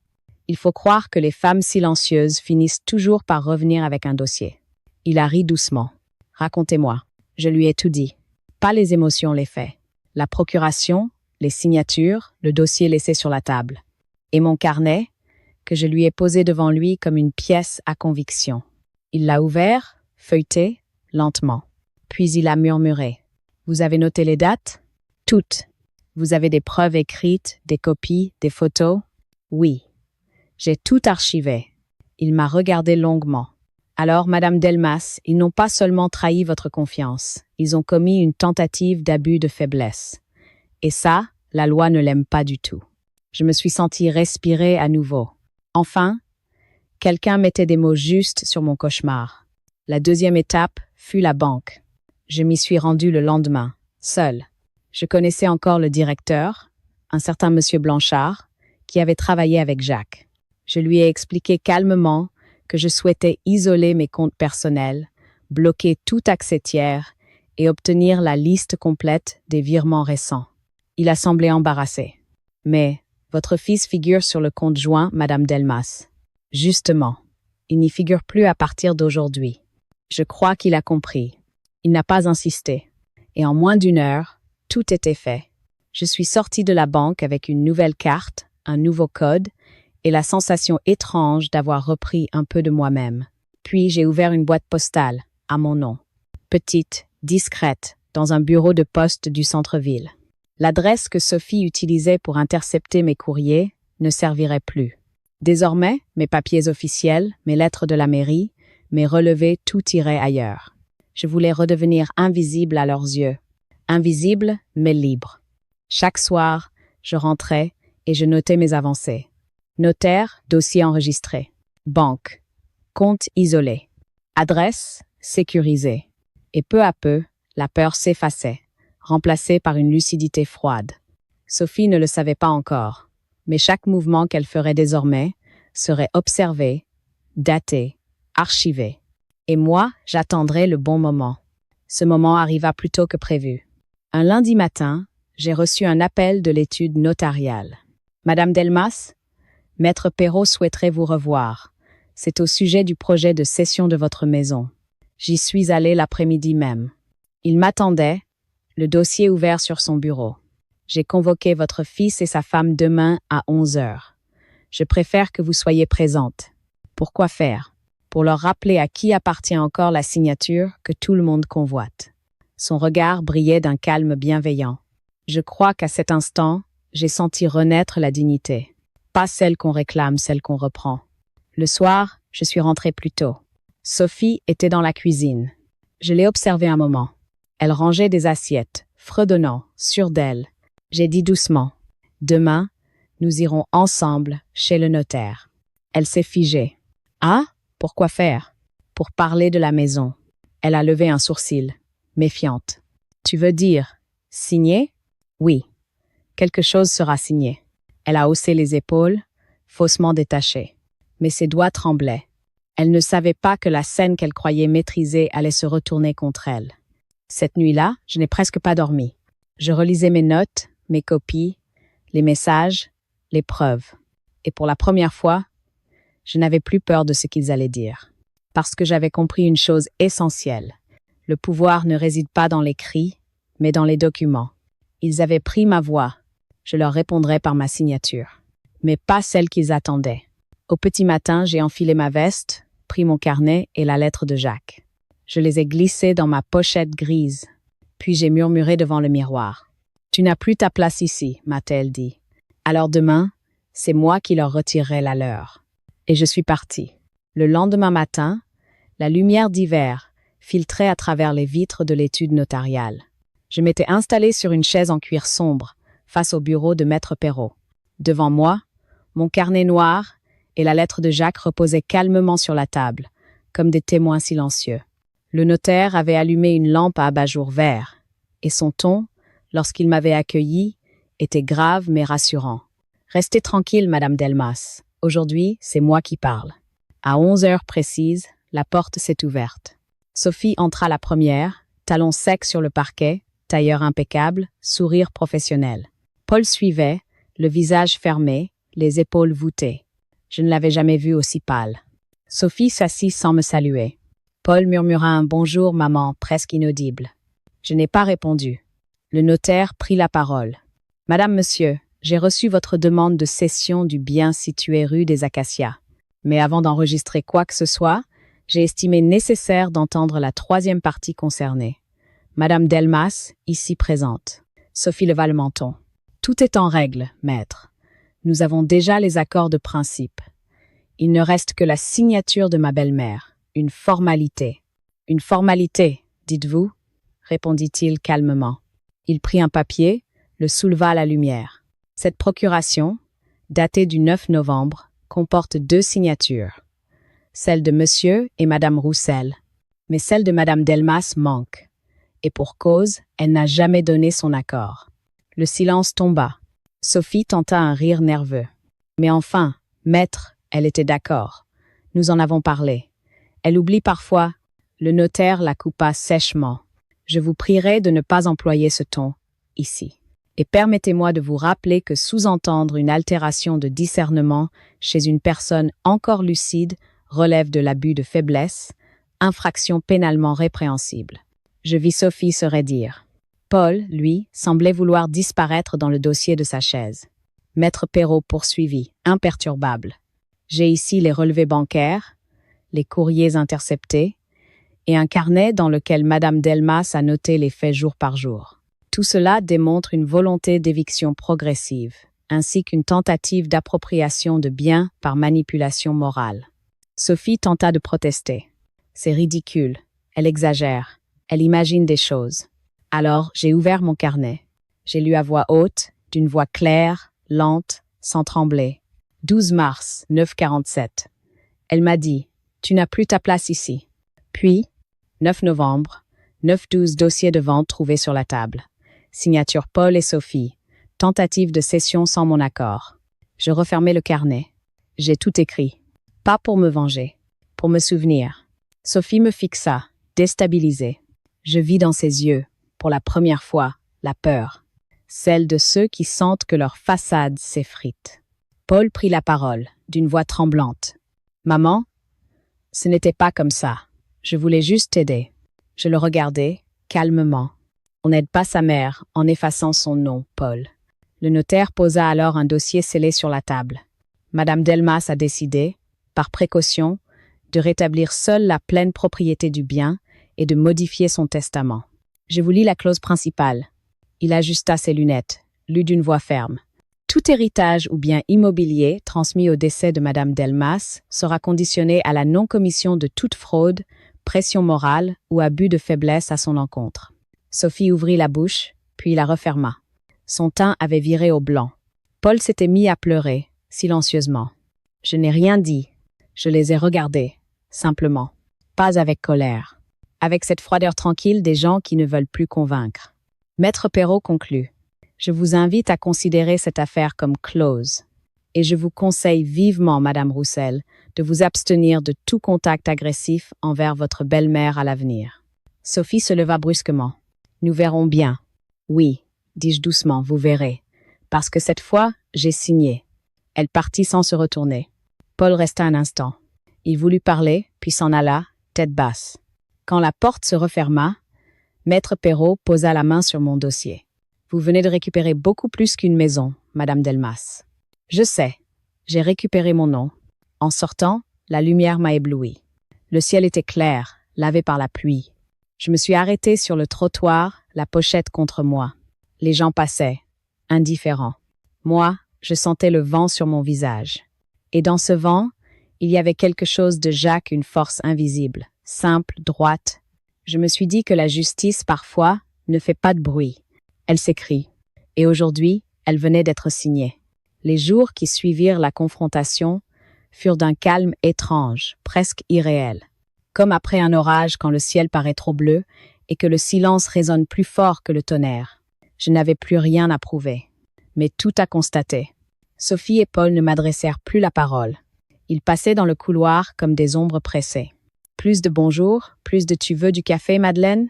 Il faut croire que les femmes silencieuses finissent toujours par revenir avec un dossier. Il a ri doucement. Racontez-moi. Je lui ai tout dit. Pas les émotions, les faits. La procuration, les signatures, le dossier laissé sur la table. Et mon carnet, que je lui ai posé devant lui comme une pièce à conviction. Il l'a ouvert, feuilleté, lentement. Puis il a murmuré. Vous avez noté les dates? Toutes. Vous avez des preuves écrites, des copies, des photos? Oui. J'ai tout archivé. Il m'a regardé longuement. Alors, Madame Delmas, ils n'ont pas seulement trahi votre confiance, ils ont commis une tentative d'abus de faiblesse. Et ça, la loi ne l'aime pas du tout. Je me suis sentie respirer à nouveau. Enfin, quelqu'un mettait des mots justes sur mon cauchemar. La deuxième étape fut la banque. Je m'y suis rendue le lendemain, seule. Je connaissais encore le directeur, un certain monsieur Blanchard, qui avait travaillé avec Jacques. Je lui ai expliqué calmement que je souhaitais isoler mes comptes personnels, bloquer tout accès tiers et obtenir la liste complète des virements récents. Il a semblé embarrassé. Mais votre fils figure sur le compte joint, Madame Delmas. Justement, il n'y figure plus à partir d'aujourd'hui. Je crois qu'il a compris. Il n'a pas insisté. Et en moins d'une heure, tout était fait. Je suis sortie de la banque avec une nouvelle carte, un nouveau code et la sensation étrange d'avoir repris un peu de moi-même. Puis j'ai ouvert une boîte postale, à mon nom. Petite, discrète, dans un bureau de poste du centre-ville. L'adresse que Sophie utilisait pour intercepter mes courriers ne servirait plus. Désormais, mes papiers officiels, mes lettres de la mairie, mes relevés, tout irait ailleurs. Je voulais redevenir invisible à leurs yeux. Invisible, mais libre. Chaque soir, je rentrais et je notais mes avancées. Notaire, dossier enregistré. Banque, compte isolé. Adresse, sécurisée. Et peu à peu, la peur s'effaçait, remplacée par une lucidité froide. Sophie ne le savait pas encore, mais chaque mouvement qu'elle ferait désormais serait observé, daté, archivé. Et moi, j'attendrais le bon moment. Ce moment arriva plus tôt que prévu. Un lundi matin, j'ai reçu un appel de l'étude notariale. Madame Delmas, Maître Perrault souhaiterait vous revoir. C'est au sujet du projet de cession de votre maison. J'y suis allée l'après-midi même. Il m'attendait, le dossier ouvert sur son bureau. J'ai convoqué votre fils et sa femme demain à 11 heures. Je préfère que vous soyez présente. Pourquoi faire? Pour leur rappeler à qui appartient encore la signature que tout le monde convoite. Son regard brillait d'un calme bienveillant. Je crois qu'à cet instant, j'ai senti renaître la dignité. Pas celle qu'on réclame, celle qu'on reprend. Le soir, je suis rentrée plus tôt. Sophie était dans la cuisine. Je l'ai observée un moment. Elle rangeait des assiettes, fredonnant, sûre d'elle. J'ai dit doucement, « Demain, nous irons ensemble chez le notaire. » Elle s'est figée. « Ah, pourquoi faire? » Pour parler de la maison. Elle a levé un sourcil, méfiante. « Tu veux dire, signer? » « Oui, quelque chose sera signé. » Elle a haussé les épaules, faussement détachée. Mais ses doigts tremblaient. Elle ne savait pas que la scène qu'elle croyait maîtriser allait se retourner contre elle. Cette nuit-là, je n'ai presque pas dormi. Je relisais mes notes, mes copies, les messages, les preuves. Et pour la première fois, je n'avais plus peur de ce qu'ils allaient dire. Parce que j'avais compris une chose essentielle. Le pouvoir ne réside pas dans les cris, mais dans les documents. Ils avaient pris ma voix. Je leur répondrais par ma signature. Mais pas celle qu'ils attendaient. Au petit matin, j'ai enfilé ma veste, pris mon carnet et la lettre de Jacques. Je les ai glissés dans ma pochette grise. Puis j'ai murmuré devant le miroir. « Tu n'as plus ta place ici, m'a-t-elle dit. Alors demain, c'est moi qui leur retirerai la leur. » Et je suis partie. Le lendemain matin, la lumière d'hiver filtrait à travers les vitres de l'étude notariale. Je m'étais installée sur une chaise en cuir sombre, face au bureau de Maître Perrault. Devant moi, mon carnet noir et la lettre de Jacques reposaient calmement sur la table, comme des témoins silencieux. Le notaire avait allumé une lampe à abat-jour vert, et son ton, lorsqu'il m'avait accueilli, était grave mais rassurant. « Restez tranquille, Madame Delmas. Aujourd'hui, c'est moi qui parle. » À 11 heures précises, la porte s'est ouverte. Sophie entra la première, talons secs sur le parquet, tailleur impeccable, sourire professionnel. Paul suivait, le visage fermé, les épaules voûtées. Je ne l'avais jamais vu aussi pâle. Sophie s'assit sans me saluer. Paul murmura un « bonjour, maman » presque inaudible. Je n'ai pas répondu. Le notaire prit la parole. « Madame, monsieur, j'ai reçu votre demande de cession du bien situé rue des Acacias. Mais avant d'enregistrer quoi que ce soit, j'ai estimé nécessaire d'entendre la troisième partie concernée. Madame Delmas, ici présente. » Sophie leva le menton. « Tout est en règle, maître. Nous avons déjà les accords de principe. Il ne reste que la signature de ma belle-mère. Une formalité. »« Une formalité, dites-vous » répondit-il calmement. Il prit un papier, le souleva à la lumière. Cette procuration, datée du 9 novembre, comporte 2 signatures. Celle de Monsieur et Madame Roussel. Mais celle de Madame Delmas manque. Et pour cause, elle n'a jamais donné son accord. Le silence tomba. Sophie tenta un rire nerveux. « Mais enfin, maître, Elle était d'accord. Nous en avons parlé. Elle oublie parfois. Le notaire la coupa sèchement. Je vous prierai de ne pas employer ce ton, ici. Et permettez-moi de vous rappeler que sous-entendre une altération de discernement chez une personne encore lucide relève de l'abus de faiblesse, infraction pénalement répréhensible. Je vis Sophie se raidir. Paul, lui, semblait vouloir disparaître dans le dossier de sa chaise. Maître Perrault poursuivit, imperturbable. J'ai ici les relevés bancaires, les courriers interceptés, et un carnet dans lequel Madame Delmas a noté les faits jour par jour. Tout cela démontre une volonté d'éviction progressive, ainsi qu'une tentative d'appropriation de biens par manipulation morale. Sophie tenta de protester. C'est ridicule, elle exagère, elle imagine des choses. Alors, j'ai ouvert mon carnet. J'ai lu à voix haute, d'une voix claire, lente, sans trembler. 12 mars, 9h47. Elle m'a dit, tu n'as plus ta place ici. Puis, 9 novembre, 9-12 dossiers de vente trouvés sur la table. Signature Paul et Sophie. Tentative de cession sans mon accord. Je refermai le carnet. J'ai tout écrit. Pas pour me venger, pour me souvenir. Sophie me fixa, déstabilisée. Je vis dans ses yeux, pour la première fois, la peur. Celle de ceux qui sentent que leur façade s'effrite. Paul prit la parole, d'une voix tremblante. « Maman, ce n'était pas comme ça. Je voulais juste t'aider. » Je le regardais, calmement. On n'aide pas sa mère en effaçant son nom, Paul. Le notaire posa alors un dossier scellé sur la table. Madame Delmas a décidé, par précaution, de rétablir seule la pleine propriété du bien et de modifier son testament. Je vous lis la clause principale. Il ajusta ses lunettes, lut d'une voix ferme. Tout héritage ou bien immobilier transmis au décès de Madame Delmas sera conditionné à la non-commission de toute fraude, pression morale ou abus de faiblesse à son encontre. Sophie ouvrit la bouche, puis la referma. Son teint avait viré au blanc. Paul s'était mis à pleurer, silencieusement. Je n'ai rien dit. Je les ai regardés, simplement. Pas avec colère. Avec cette froideur tranquille des gens qui ne veulent plus convaincre. Maître Perrault conclut. Je vous invite à considérer cette affaire comme close. Et je vous conseille vivement, Madame Roussel, de vous abstenir de tout contact agressif envers votre belle-mère à l'avenir. Sophie se leva brusquement. Nous verrons bien. Oui, dis-je doucement, vous verrez. Parce que cette fois, j'ai signé. Elle partit sans se retourner. Paul resta un instant. Il voulut parler, puis s'en alla, tête basse. Quand la porte se referma, Maître Perrault posa la main sur mon dossier. Vous venez de récupérer beaucoup plus qu'une maison, Madame Delmas. Je sais. J'ai récupéré mon nom. En sortant, la lumière m'a ébloui. Le ciel était clair, lavé par la pluie. Je me suis arrêtée sur le trottoir, la pochette contre moi. Les gens passaient, indifférents. Moi, je sentais le vent sur mon visage. Et dans ce vent, il y avait quelque chose de Jacques, une force invisible, simple, droite. Je me suis dit que la justice, parfois, ne fait pas de bruit. Elle s'écrit. Et aujourd'hui, elle venait d'être signée. Les jours qui suivirent la confrontation furent d'un calme étrange, presque irréel. Comme après un orage quand le ciel paraît trop bleu et que le silence résonne plus fort que le tonnerre. Je n'avais plus rien à prouver, mais tout à constater. Sophie et Paul ne m'adressèrent plus la parole. Ils passaient dans le couloir comme des ombres pressées. Plus de bonjour, plus de tu veux du café, Madeleine?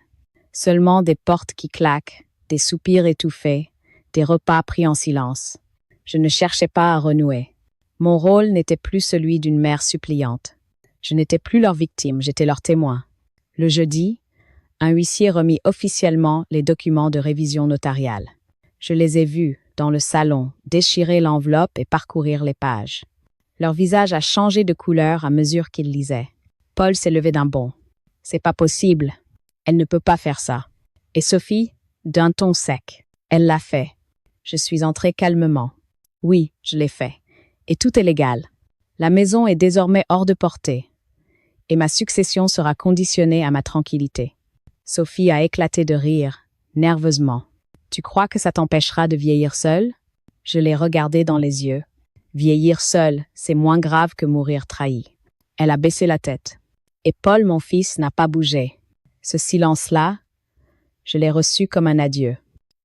Seulement des portes qui claquent, des soupirs étouffés, des repas pris en silence. Je ne cherchais pas à renouer. Mon rôle n'était plus celui d'une mère suppliante. Je n'étais plus leur victime, j'étais leur témoin. Le jeudi, un huissier remit officiellement les documents de révision notariale. Je les ai vus, dans le salon, déchirer l'enveloppe et parcourir les pages. Leur visage a changé de couleur à mesure qu'ils lisaient. Paul s'est levé d'un bond. « C'est pas possible. Elle ne peut pas faire ça. » Et Sophie, d'un ton sec. « Elle l'a fait. » Je suis entrée calmement. « Oui, je l'ai fait. Et tout est légal. La maison est désormais hors de portée. Et ma succession sera conditionnée à ma tranquillité. » Sophie a éclaté de rire, nerveusement. « Tu crois que ça t'empêchera de vieillir seule? » Je l'ai regardée dans les yeux. Vieillir seule, c'est moins grave que mourir trahi. Elle a baissé la tête. Et Paul, mon fils, n'a pas bougé. Ce silence-là, je l'ai reçu comme un adieu.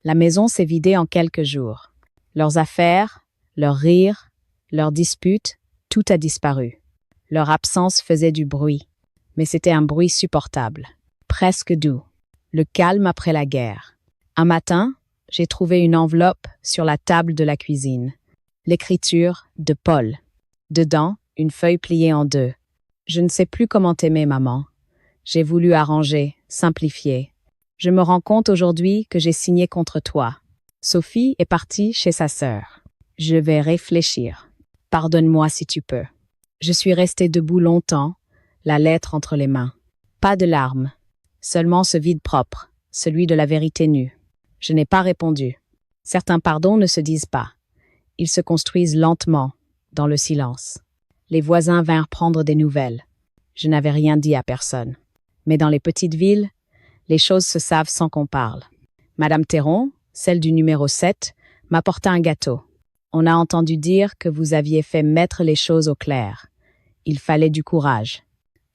La maison s'est vidée en quelques jours. Leurs affaires, leurs rires, leurs disputes, Tout a disparu. Leur absence faisait du bruit, mais c'était un bruit supportable, presque doux. Le calme après la guerre. Un matin, j'ai trouvé une enveloppe sur la table de la cuisine. L'écriture de Paul. Dedans, une feuille pliée en deux. Je ne sais plus comment t'aimer, maman. J'ai voulu arranger, simplifier. Je me rends compte aujourd'hui que j'ai signé contre toi. Sophie est partie chez sa sœur. Je vais réfléchir. Pardonne-moi si tu peux. Je suis restée debout longtemps, la lettre entre les mains. Pas de larmes, seulement ce vide propre, celui de la vérité nue. Je n'ai pas répondu. Certains pardons ne se disent pas. Ils se construisent lentement, dans le silence. Les voisins vinrent prendre des nouvelles. Je n'avais rien dit à personne. Mais dans les petites villes, les choses se savent sans qu'on parle. Madame Théron, celle du numéro 7, m'apporta un gâteau. On a entendu dire que vous aviez fait mettre les choses au clair. Il fallait du courage.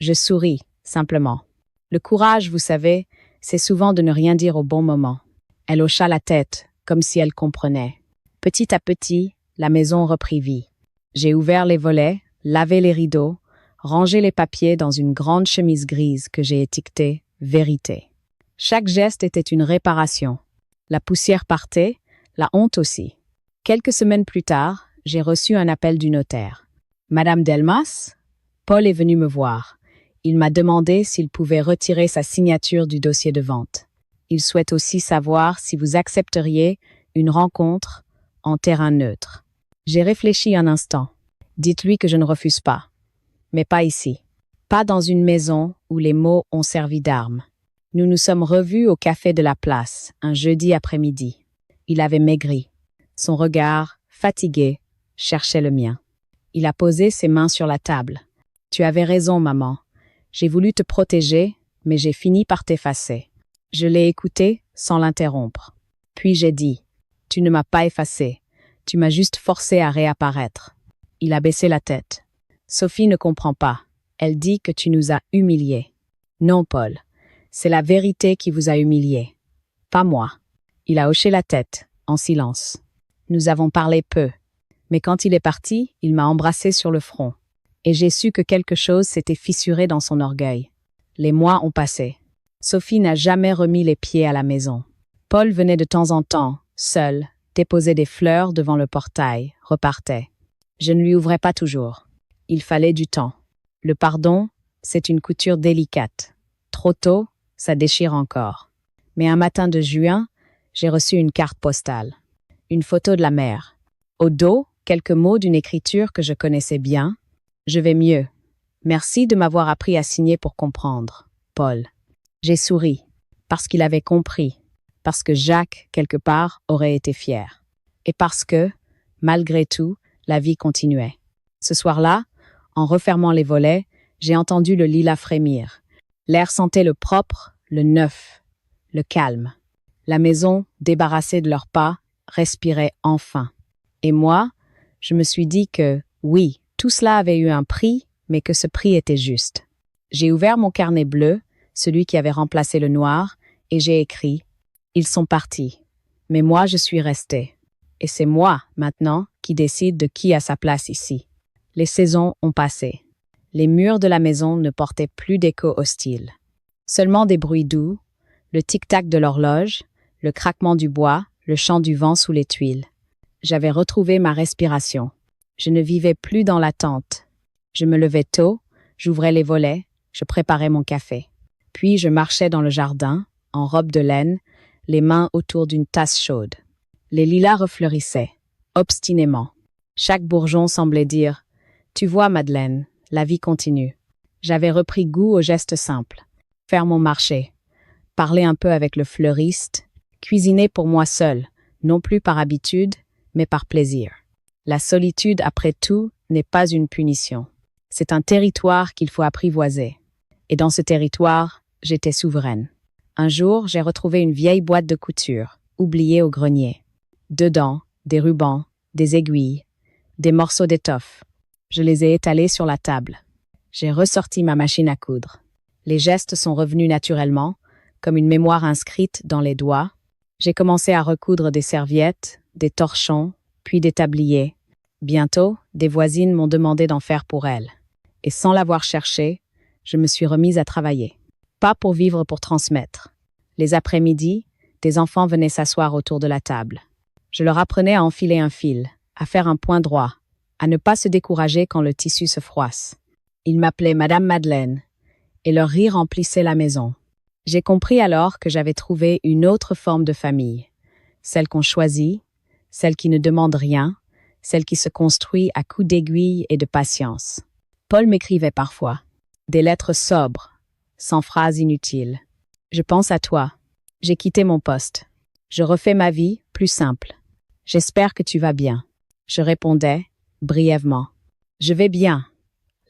Je souris, simplement. Le courage, vous savez, c'est souvent de ne rien dire au bon moment. Elle hocha la tête, comme si elle comprenait. Petit à petit, la maison reprit vie. J'ai ouvert les volets, lavé les rideaux, rangé les papiers dans une grande chemise grise que j'ai étiquetée « Vérité ». Chaque geste était une réparation. La poussière partait, la honte aussi. Quelques semaines plus tard, j'ai reçu un appel du notaire. « Madame Delmas ?» Paul est venu me voir. Il m'a demandé s'il pouvait retirer sa signature du dossier de vente. Il souhaite aussi savoir si vous accepteriez une rencontre en terrain neutre. J'ai réfléchi un instant. Dites-lui que je ne refuse pas. Mais pas ici. Pas dans une maison où les mots ont servi d'armes. Nous nous sommes revus au café de la place, un jeudi après-midi. Il avait maigri. Son regard, fatigué, cherchait le mien. Il a posé ses mains sur la table. « Tu avais raison, maman. J'ai voulu te protéger, mais j'ai fini par t'effacer. » Je l'ai écouté sans l'interrompre. Puis j'ai dit « Tu ne m'as pas effacé. Tu m'as juste forcé à réapparaître. » Il a baissé la tête. « Sophie ne comprend pas. Elle dit que tu nous as humiliés. » « Non, Paul. C'est la vérité qui vous a humiliés. Pas moi. » Il a hoché la tête, en silence. Nous avons parlé peu. Mais quand il est parti, il m'a embrassé sur le front. Et j'ai su que quelque chose s'était fissuré dans son orgueil. Les mois ont passé. Sophie n'a jamais remis les pieds à la maison. Paul venait de temps en temps, seul, déposer des fleurs devant le portail, repartait. Je ne lui ouvrais pas toujours. Il fallait du temps. Le pardon, c'est une couture délicate. Trop tôt, ça déchire encore. Mais un matin de juin, j'ai reçu une carte postale. Une photo de la mer. Au dos, quelques mots d'une écriture que je connaissais bien. Je vais mieux. Merci de m'avoir appris à signer pour comprendre, Paul. J'ai souri, parce qu'il avait compris, parce que Jacques, quelque part, aurait été fier. Et parce que, malgré tout, la vie continuait. Ce soir-là, en refermant les volets, j'ai entendu le lilas frémir. L'air sentait le propre, le neuf, le calme. La maison, débarrassée de leurs pas, respirait enfin. Et moi, je me suis dit que, oui, tout cela avait eu un prix, mais que ce prix était juste. J'ai ouvert mon carnet bleu, celui qui avait remplacé le noir, et j'ai écrit « Ils sont partis, mais moi je suis restée. Et c'est moi, maintenant, qui décide de qui a sa place ici. » Les saisons ont passé. Les murs de la maison ne portaient plus d'écho hostile. Seulement des bruits doux, le tic-tac de l'horloge, le craquement du bois, le chant du vent sous les tuiles. J'avais retrouvé ma respiration. Je ne vivais plus dans l'attente. Je me levais tôt, j'ouvrais les volets, je préparais mon café. Puis je marchais dans le jardin, en robe de laine, les mains autour d'une tasse chaude. Les lilas refleurissaient, obstinément. Chaque bourgeon semblait dire « Tu vois, Madeleine, la vie continue. » J'avais repris goût aux gestes simples. Faire mon marché, parler un peu avec le fleuriste, cuisiner pour moi seule, non plus par habitude, mais par plaisir. La solitude, après tout, n'est pas une punition. C'est un territoire qu'il faut apprivoiser. Et dans ce territoire, j'étais souveraine. Un jour, j'ai retrouvé une vieille boîte de couture, oubliée au grenier. Dedans, des rubans, des aiguilles, des morceaux d'étoffe. Je les ai étalés sur la table. J'ai ressorti ma machine à coudre. Les gestes sont revenus naturellement, comme une mémoire inscrite dans les doigts. J'ai commencé à recoudre des serviettes, des torchons, puis des tabliers. Bientôt, des voisines m'ont demandé d'en faire pour elles. Et sans l'avoir cherché, je me suis remise à travailler. Pas pour vivre, pour transmettre. Les après-midi, des enfants venaient s'asseoir autour de la table. Je leur apprenais à enfiler un fil, à faire un point droit, à ne pas se décourager quand le tissu se froisse. Ils m'appelaient Madame Madeleine, et leur rire emplissait la maison. J'ai compris alors que j'avais trouvé une autre forme de famille, celle qu'on choisit, celle qui ne demande rien, celle qui se construit à coups d'aiguille et de patience. Paul m'écrivait parfois, des lettres sobres, sans phrases inutiles. Je pense à toi. J'ai quitté mon poste. Je refais ma vie plus simple. J'espère que tu vas bien. Je répondais, brièvement. Je vais bien.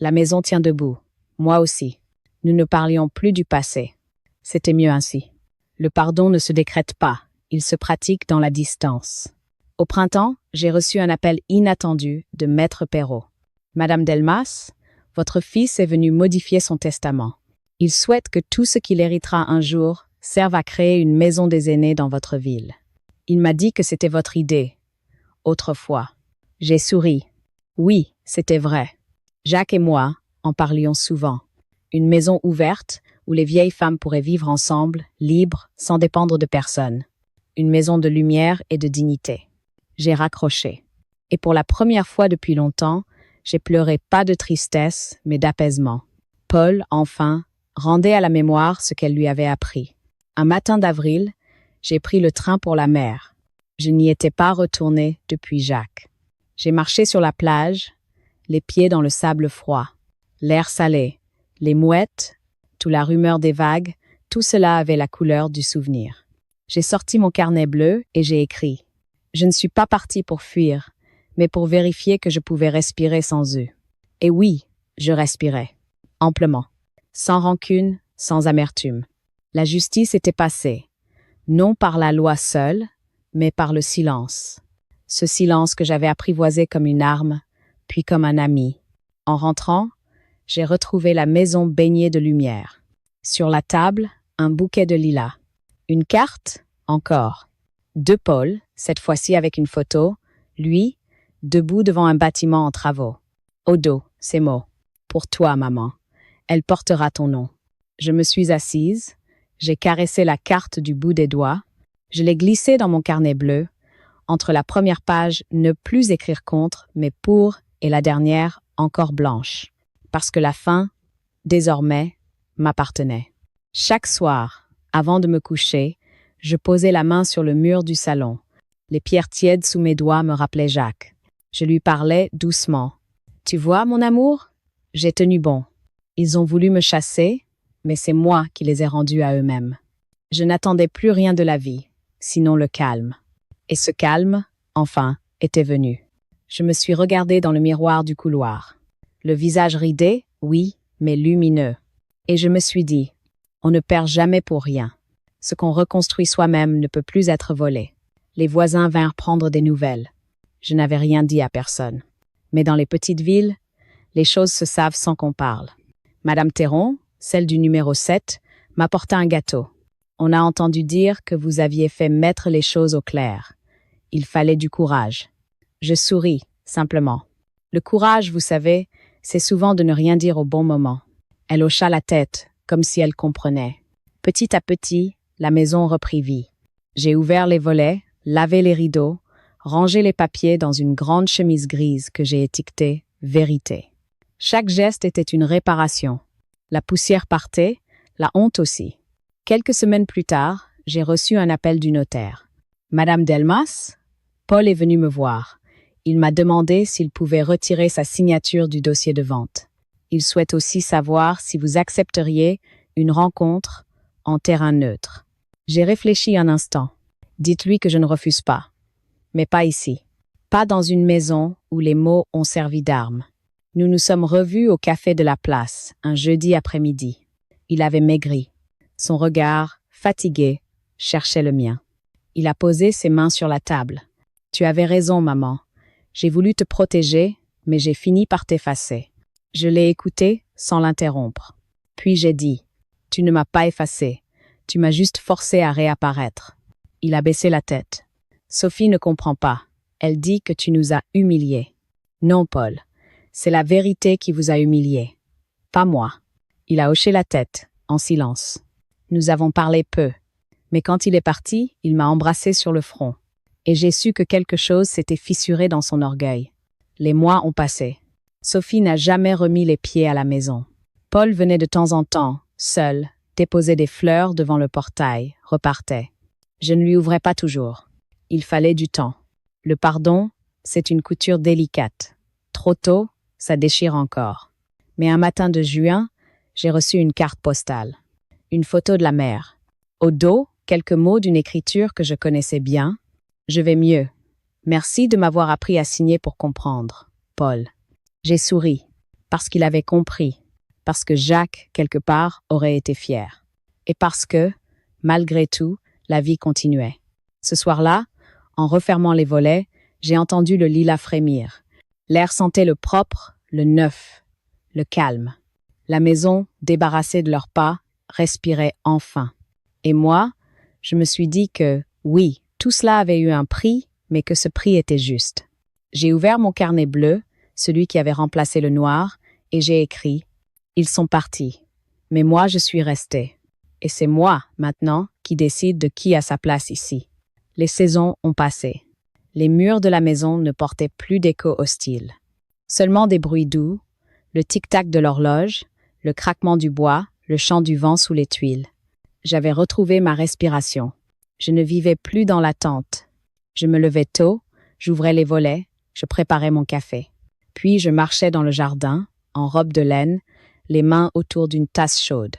La maison tient debout. Moi aussi. Nous ne parlions plus du passé. C'était mieux ainsi. Le pardon ne se décrète pas. Il se pratique dans la distance. Au printemps, j'ai reçu un appel inattendu de Maître Perrault. Madame Delmas, votre fils est venu modifier son testament. Il souhaite que tout ce qu'il héritera un jour serve à créer une maison des aînés dans votre ville. Il m'a dit que c'était votre idée. Autrefois. J'ai souri. Oui, c'était vrai. Jacques et moi en parlions souvent. Une maison ouverte où les vieilles femmes pourraient vivre ensemble, libres, sans dépendre de personne. Une maison de lumière et de dignité. J'ai raccroché. Et pour la première fois depuis longtemps, j'ai pleuré pas de tristesse, mais d'apaisement. Paul, enfin, rendait à la mémoire ce qu'elle lui avait appris. Un matin d'avril, j'ai pris le train pour la mer. Je n'y étais pas retournée depuis Jacques. J'ai marché sur la plage, les pieds dans le sable froid, l'air salé, les mouettes, toute la rumeur des vagues, tout cela avait la couleur du souvenir. J'ai sorti mon carnet bleu et j'ai écrit. Je ne suis pas partie pour fuir, mais pour vérifier que je pouvais respirer sans eux. Et oui, je respirais, amplement, sans rancune, sans amertume. La justice était passée, non par la loi seule, mais par le silence. Ce silence que j'avais apprivoisé comme une arme, puis comme un ami. En rentrant, j'ai retrouvé la maison baignée de lumière. Sur la table, un bouquet de lilas. Une carte, encore. De Paul, cette fois-ci avec une photo, lui, debout devant un bâtiment en travaux. Au dos, ces mots. Pour toi, maman. Elle portera ton nom. Je me suis assise, j'ai caressé la carte du bout des doigts, je l'ai glissée dans mon carnet bleu, entre la première page « Ne plus écrire contre » mais « pour » et la dernière encore blanche. Parce que la fin, désormais, m'appartenait. Chaque soir, avant de me coucher, je posais la main sur le mur du salon. Les pierres tièdes sous mes doigts me rappelaient Jacques. Je lui parlais doucement. « Tu vois, mon amour, j'ai tenu bon. Ils ont voulu me chasser, mais c'est moi qui les ai rendus à eux-mêmes. Je n'attendais plus rien de la vie, sinon le calme. Et ce calme, enfin, était venu. Je me suis regardée dans le miroir du couloir. Le visage ridé, oui, mais lumineux. Et je me suis dit, on ne perd jamais pour rien. Ce qu'on reconstruit soi-même ne peut plus être volé. Les voisins vinrent prendre des nouvelles. Je n'avais rien dit à personne. Mais dans les petites villes, les choses se savent sans qu'on parle. Madame Théron, celle du numéro 7, m'apporta un gâteau. On a entendu dire que vous aviez fait mettre les choses au clair. Il fallait du courage. Je souris, simplement. Le courage, vous savez, c'est souvent de ne rien dire au bon moment. Elle hocha la tête, comme si elle comprenait. Petit à petit, la maison reprit vie. J'ai ouvert les volets, lavé les rideaux, rangé les papiers dans une grande chemise grise que j'ai étiquetée « Vérité ». Chaque geste était une réparation. La poussière partait, la honte aussi. Quelques semaines plus tard, j'ai reçu un appel du notaire. « Madame Delmas, Paul est venu me voir. Il m'a demandé s'il pouvait retirer sa signature du dossier de vente. Il souhaite aussi savoir si vous accepteriez une rencontre en terrain neutre. » J'ai réfléchi un instant. Dites-lui que je ne refuse pas. Mais pas ici. Pas dans une maison où les mots ont servi d'armes. Nous nous sommes revus au café de la place, un jeudi après-midi. Il avait maigri. Son regard, fatigué, cherchait le mien. Il a posé ses mains sur la table. « Tu avais raison, maman. J'ai voulu te protéger, mais j'ai fini par t'effacer. » Je l'ai écouté sans l'interrompre. Puis j'ai dit « Tu ne m'as pas effacé. Tu m'as juste forcé à réapparaître. » Il a baissé la tête. « Sophie ne comprend pas. Elle dit que tu nous as humiliés. » Non, Paul. C'est la vérité qui vous a humilié. Pas moi. Il a hoché la tête, en silence. Nous avons parlé peu. Mais quand il est parti, il m'a embrassé sur le front. Et j'ai su que quelque chose s'était fissuré dans son orgueil. Les mois ont passé. Sophie n'a jamais remis les pieds à la maison. Paul venait de temps en temps, seul, déposer des fleurs devant le portail, repartait. Je ne lui ouvrais pas toujours. Il fallait du temps. Le pardon, c'est une couture délicate. Trop tôt, ça déchire encore. Mais un matin de juin, j'ai reçu une carte postale. Une photo de la mer. Au dos, quelques mots d'une écriture que je connaissais bien. Je vais mieux. Merci de m'avoir appris à signer pour comprendre, Paul. J'ai souri, parce qu'il avait compris, parce que Jacques, quelque part, aurait été fier. Et parce que, malgré tout, la vie continuait. Ce soir-là, en refermant les volets, j'ai entendu le lilas frémir. L'air sentait le propre, le neuf, le calme. La maison, débarrassée de leurs pas, respirait enfin. Et moi, je me suis dit que, oui, tout cela avait eu un prix, mais que ce prix était juste. J'ai ouvert mon carnet bleu, celui qui avait remplacé le noir, et j'ai écrit « Ils sont partis, mais moi je suis resté. Et c'est moi, maintenant, qui décide de qui a sa place ici. » Les saisons ont passé. Les murs de la maison ne portaient plus d'écho hostile. Seulement des bruits doux, le tic-tac de l'horloge, le craquement du bois, le chant du vent sous les tuiles. J'avais retrouvé ma respiration. Je ne vivais plus dans l'attente. Je me levais tôt, j'ouvrais les volets, je préparais mon café. Puis je marchais dans le jardin, en robe de laine, les mains autour d'une tasse chaude.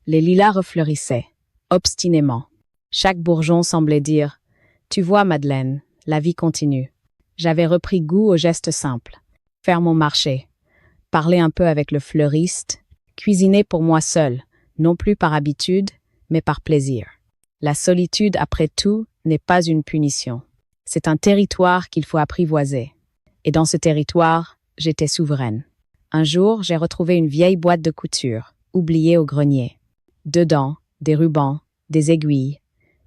Les lilas refleurissaient, obstinément. Chaque bourgeon semblait dire « Tu vois, Madeleine, la vie continue. » J'avais repris goût aux gestes simples. Faire mon marché, parler un peu avec le fleuriste, cuisiner pour moi seul, non plus par habitude, mais par plaisir. La solitude, après tout, n'est pas une punition. C'est un territoire qu'il faut apprivoiser. Et dans ce territoire, j'étais souveraine. Un jour, j'ai retrouvé une vieille boîte de couture, oubliée au grenier. Dedans, des rubans, des aiguilles,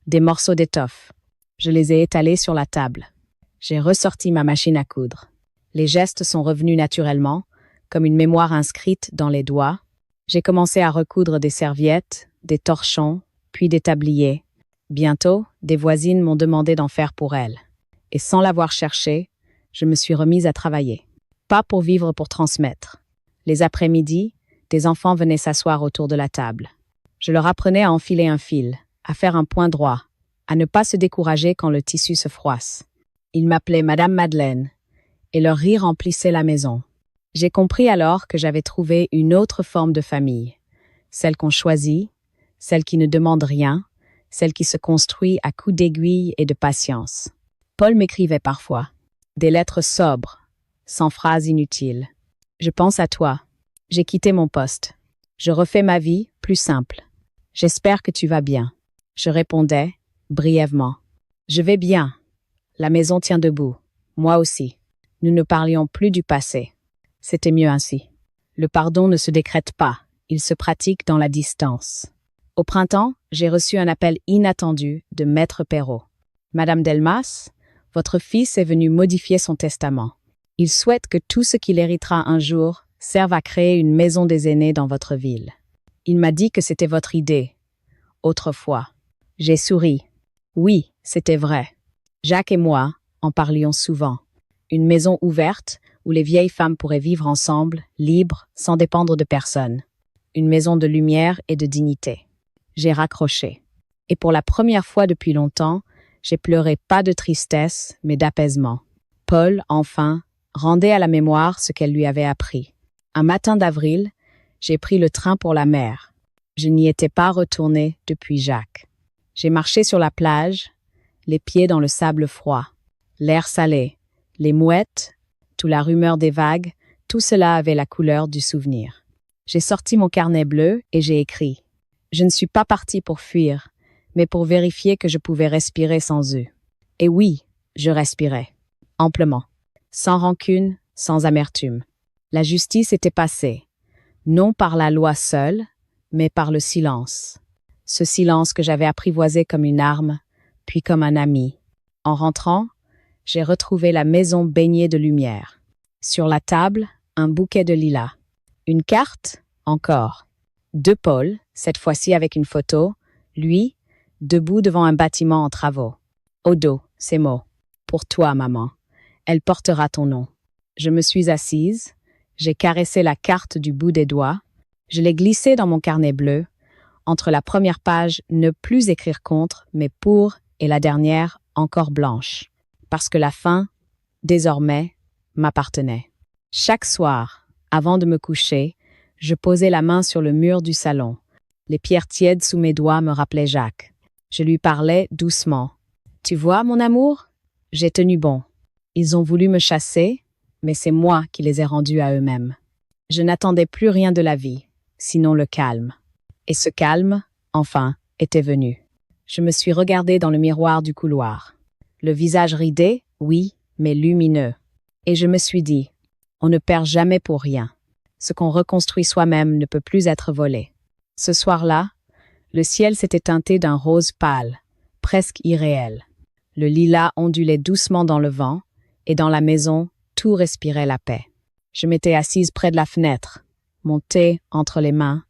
des morceaux d'étoffe. Je les ai étalés sur la table. J'ai ressorti ma machine à coudre. Les gestes sont revenus naturellement, comme une mémoire inscrite dans les doigts. J'ai commencé à recoudre des serviettes, des torchons, puis des tabliers. Bientôt, des voisines m'ont demandé d'en faire pour elles. Et sans l'avoir cherché, je me suis remise à travailler. Pas pour vivre, pour transmettre. Les après-midi, des enfants venaient s'asseoir autour de la table. Je leur apprenais à enfiler un fil, à faire un point droit, à ne pas se décourager quand le tissu se froisse. Ils m'appelaient Madame Madeleine, et leur rire emplissait la maison. J'ai compris alors que j'avais trouvé une autre forme de famille, celle qu'on choisit, celle qui ne demande rien, celle qui se construit à coups d'aiguille et de patience. Paul m'écrivait parfois, des lettres sobres, sans phrases inutiles. Je pense à toi. J'ai quitté mon poste. Je refais ma vie plus simple. J'espère que tu vas bien. Je répondais, brièvement. Je vais bien. La maison tient debout. Moi aussi. Nous ne parlions plus du passé. C'était mieux ainsi. Le pardon ne se décrète pas. Il se pratique dans la distance. Au printemps, j'ai reçu un appel inattendu de Maître Perrault. Madame Delmas, votre fils est venu modifier son testament. Il souhaite que tout ce qu'il héritera un jour serve à créer une maison des aînés dans votre ville. Il m'a dit que c'était votre idée. Autrefois. J'ai souri. Oui, c'était vrai. Jacques et moi en parlions souvent. Une maison ouverte où les vieilles femmes pourraient vivre ensemble, libres, sans dépendre de personne. Une maison de lumière et de dignité. J'ai raccroché. Et pour la première fois depuis longtemps, j'ai pleuré pas de tristesse, mais d'apaisement. Paul, enfin, rendait à la mémoire ce qu'elle lui avait appris. Un matin d'avril, j'ai pris le train pour la mer. Je n'y étais pas retournée depuis Jacques. J'ai marché sur la plage, les pieds dans le sable froid, l'air salé, les mouettes, toute la rumeur des vagues, tout cela avait la couleur du souvenir. J'ai sorti mon carnet bleu et j'ai écrit. Je ne suis pas partie pour fuir, mais pour vérifier que je pouvais respirer sans eux. Et oui, je respirais, amplement, sans rancune, sans amertume. La justice était passée, non par la loi seule, mais par le silence. Ce silence que j'avais apprivoisé comme une arme, puis comme un ami. En rentrant, j'ai retrouvé la maison baignée de lumière. Sur la table, un bouquet de lilas. Une carte, encore. De Paul, cette fois-ci avec une photo, lui, debout devant un bâtiment en travaux. Au dos, ces mots. Pour toi, maman. Elle portera ton nom. Je me suis assise, j'ai caressé la carte du bout des doigts, je l'ai glissée dans mon carnet bleu, entre la première page ne plus écrire contre, mais pour, et la dernière encore blanche. Parce que la fin, désormais, m'appartenait. Chaque soir, avant de me coucher, je posais la main sur le mur du salon. Les pierres tièdes sous mes doigts me rappelaient Jacques. Je lui parlais doucement. « Tu vois, mon amour, j'ai tenu bon. Ils ont voulu me chasser, mais c'est moi qui les ai rendus à eux-mêmes. Je n'attendais plus rien de la vie, sinon le calme. Et ce calme, enfin, était venu. Je me suis regardée dans le miroir du couloir. Le visage ridé, oui, mais lumineux. Et je me suis dit, on ne perd jamais pour rien. Ce qu'on reconstruit soi-même ne peut plus être volé. Ce soir-là, le ciel s'était teinté d'un rose pâle, presque irréel. Le lilas ondulait doucement dans le vent, et dans la maison, tout respirait la paix. Je m'étais assise près de la fenêtre, mon thé entre les mains,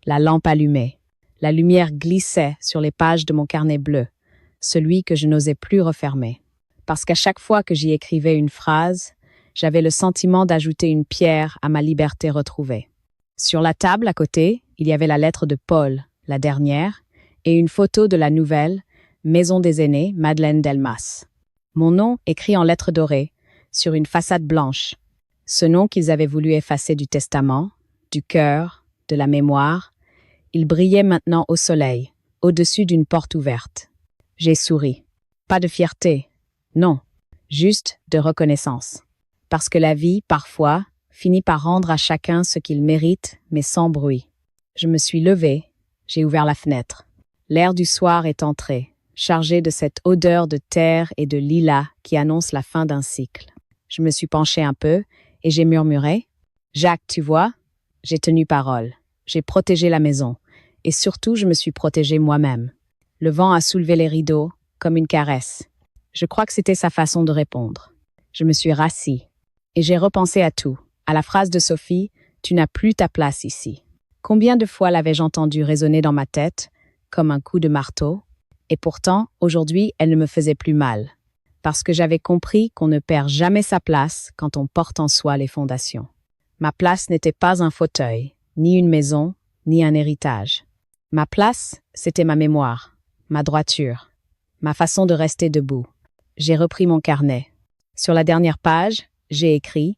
la lampe allumée. La lumière glissait sur les pages de mon carnet bleu, celui que je n'osais plus refermer. Parce qu'à chaque fois que j'y écrivais une phrase, j'avais le sentiment d'ajouter une pierre à ma liberté retrouvée. Sur la table à côté, il y avait la lettre de Paul, la dernière, et une photo de la nouvelle Maison des aînés, Madeleine Delmas. Mon nom écrit en lettres dorées, sur une façade blanche. Ce nom qu'ils avaient voulu effacer du testament, du cœur, de la mémoire, il brillait maintenant au soleil, au-dessus d'une porte ouverte. J'ai souri. Pas de fierté, non, juste de reconnaissance. Parce que la vie, parfois, finit par rendre à chacun ce qu'il mérite, mais sans bruit. Je me suis levée, j'ai ouvert la fenêtre. L'air du soir est entré, chargé de cette odeur de terre et de lilas qui annonce la fin d'un cycle. Je me suis penchée un peu et j'ai murmuré « Jacques, tu vois, j'ai tenu parole, j'ai protégé la maison et surtout je me suis protégée moi-même. » Le vent a soulevé les rideaux comme une caresse. Je crois que c'était sa façon de répondre. Je me suis rassis et j'ai repensé à tout, à la phrase de Sophie « Tu n'as plus ta place ici ». Combien de fois l'avais-je entendue résonner dans ma tête, comme un coup de marteau? Et pourtant, aujourd'hui, elle ne me faisait plus mal, parce que j'avais compris qu'on ne perd jamais sa place quand on porte en soi les fondations. Ma place n'était pas un fauteuil, ni une maison, ni un héritage. Ma place, c'était ma mémoire, ma droiture, ma façon de rester debout. J'ai repris mon carnet. Sur la dernière page, j'ai écrit,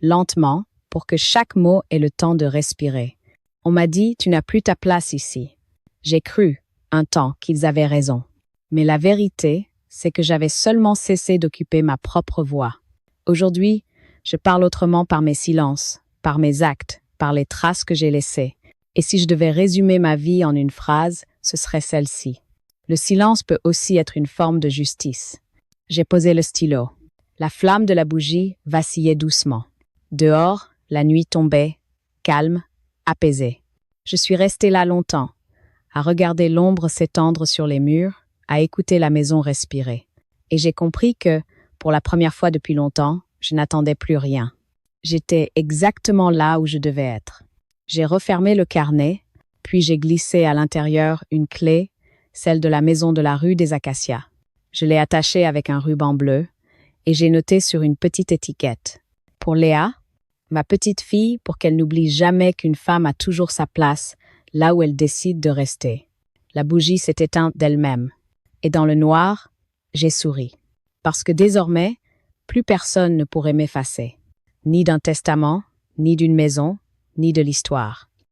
lentement, pour que chaque mot ait le temps de respirer. On m'a dit « Tu n'as plus ta place ici ». J'ai cru, un temps, qu'ils avaient raison. Mais la vérité, c'est que j'avais seulement cessé d'occuper ma propre voix. Aujourd'hui, je parle autrement par mes silences, par mes actes, par les traces que j'ai laissées. Et si je devais résumer ma vie en une phrase, ce serait celle-ci. Le silence peut aussi être une forme de justice. J'ai posé le stylo. La flamme de la bougie vacillait doucement. Dehors, la nuit tombait, calme, apaisée. Je suis restée là longtemps, à regarder l'ombre s'étendre sur les murs, à écouter la maison respirer. Et j'ai compris que, pour la première fois depuis longtemps, je n'attendais plus rien. J'étais exactement là où je devais être. J'ai refermé le carnet, puis j'ai glissé à l'intérieur une clé, celle de la maison de la rue des Acacias. Je l'ai attachée avec un ruban bleu, et j'ai noté sur une petite étiquette. Pour Léa, ma petite fille, pour qu'elle n'oublie jamais qu'une femme a toujours sa place, là où elle décide de rester. La bougie s'est éteinte d'elle-même. Et dans le noir, j'ai souri. Parce que désormais, plus personne ne pourrait m'effacer. Ni d'un testament, ni d'une maison, ni de l'histoire.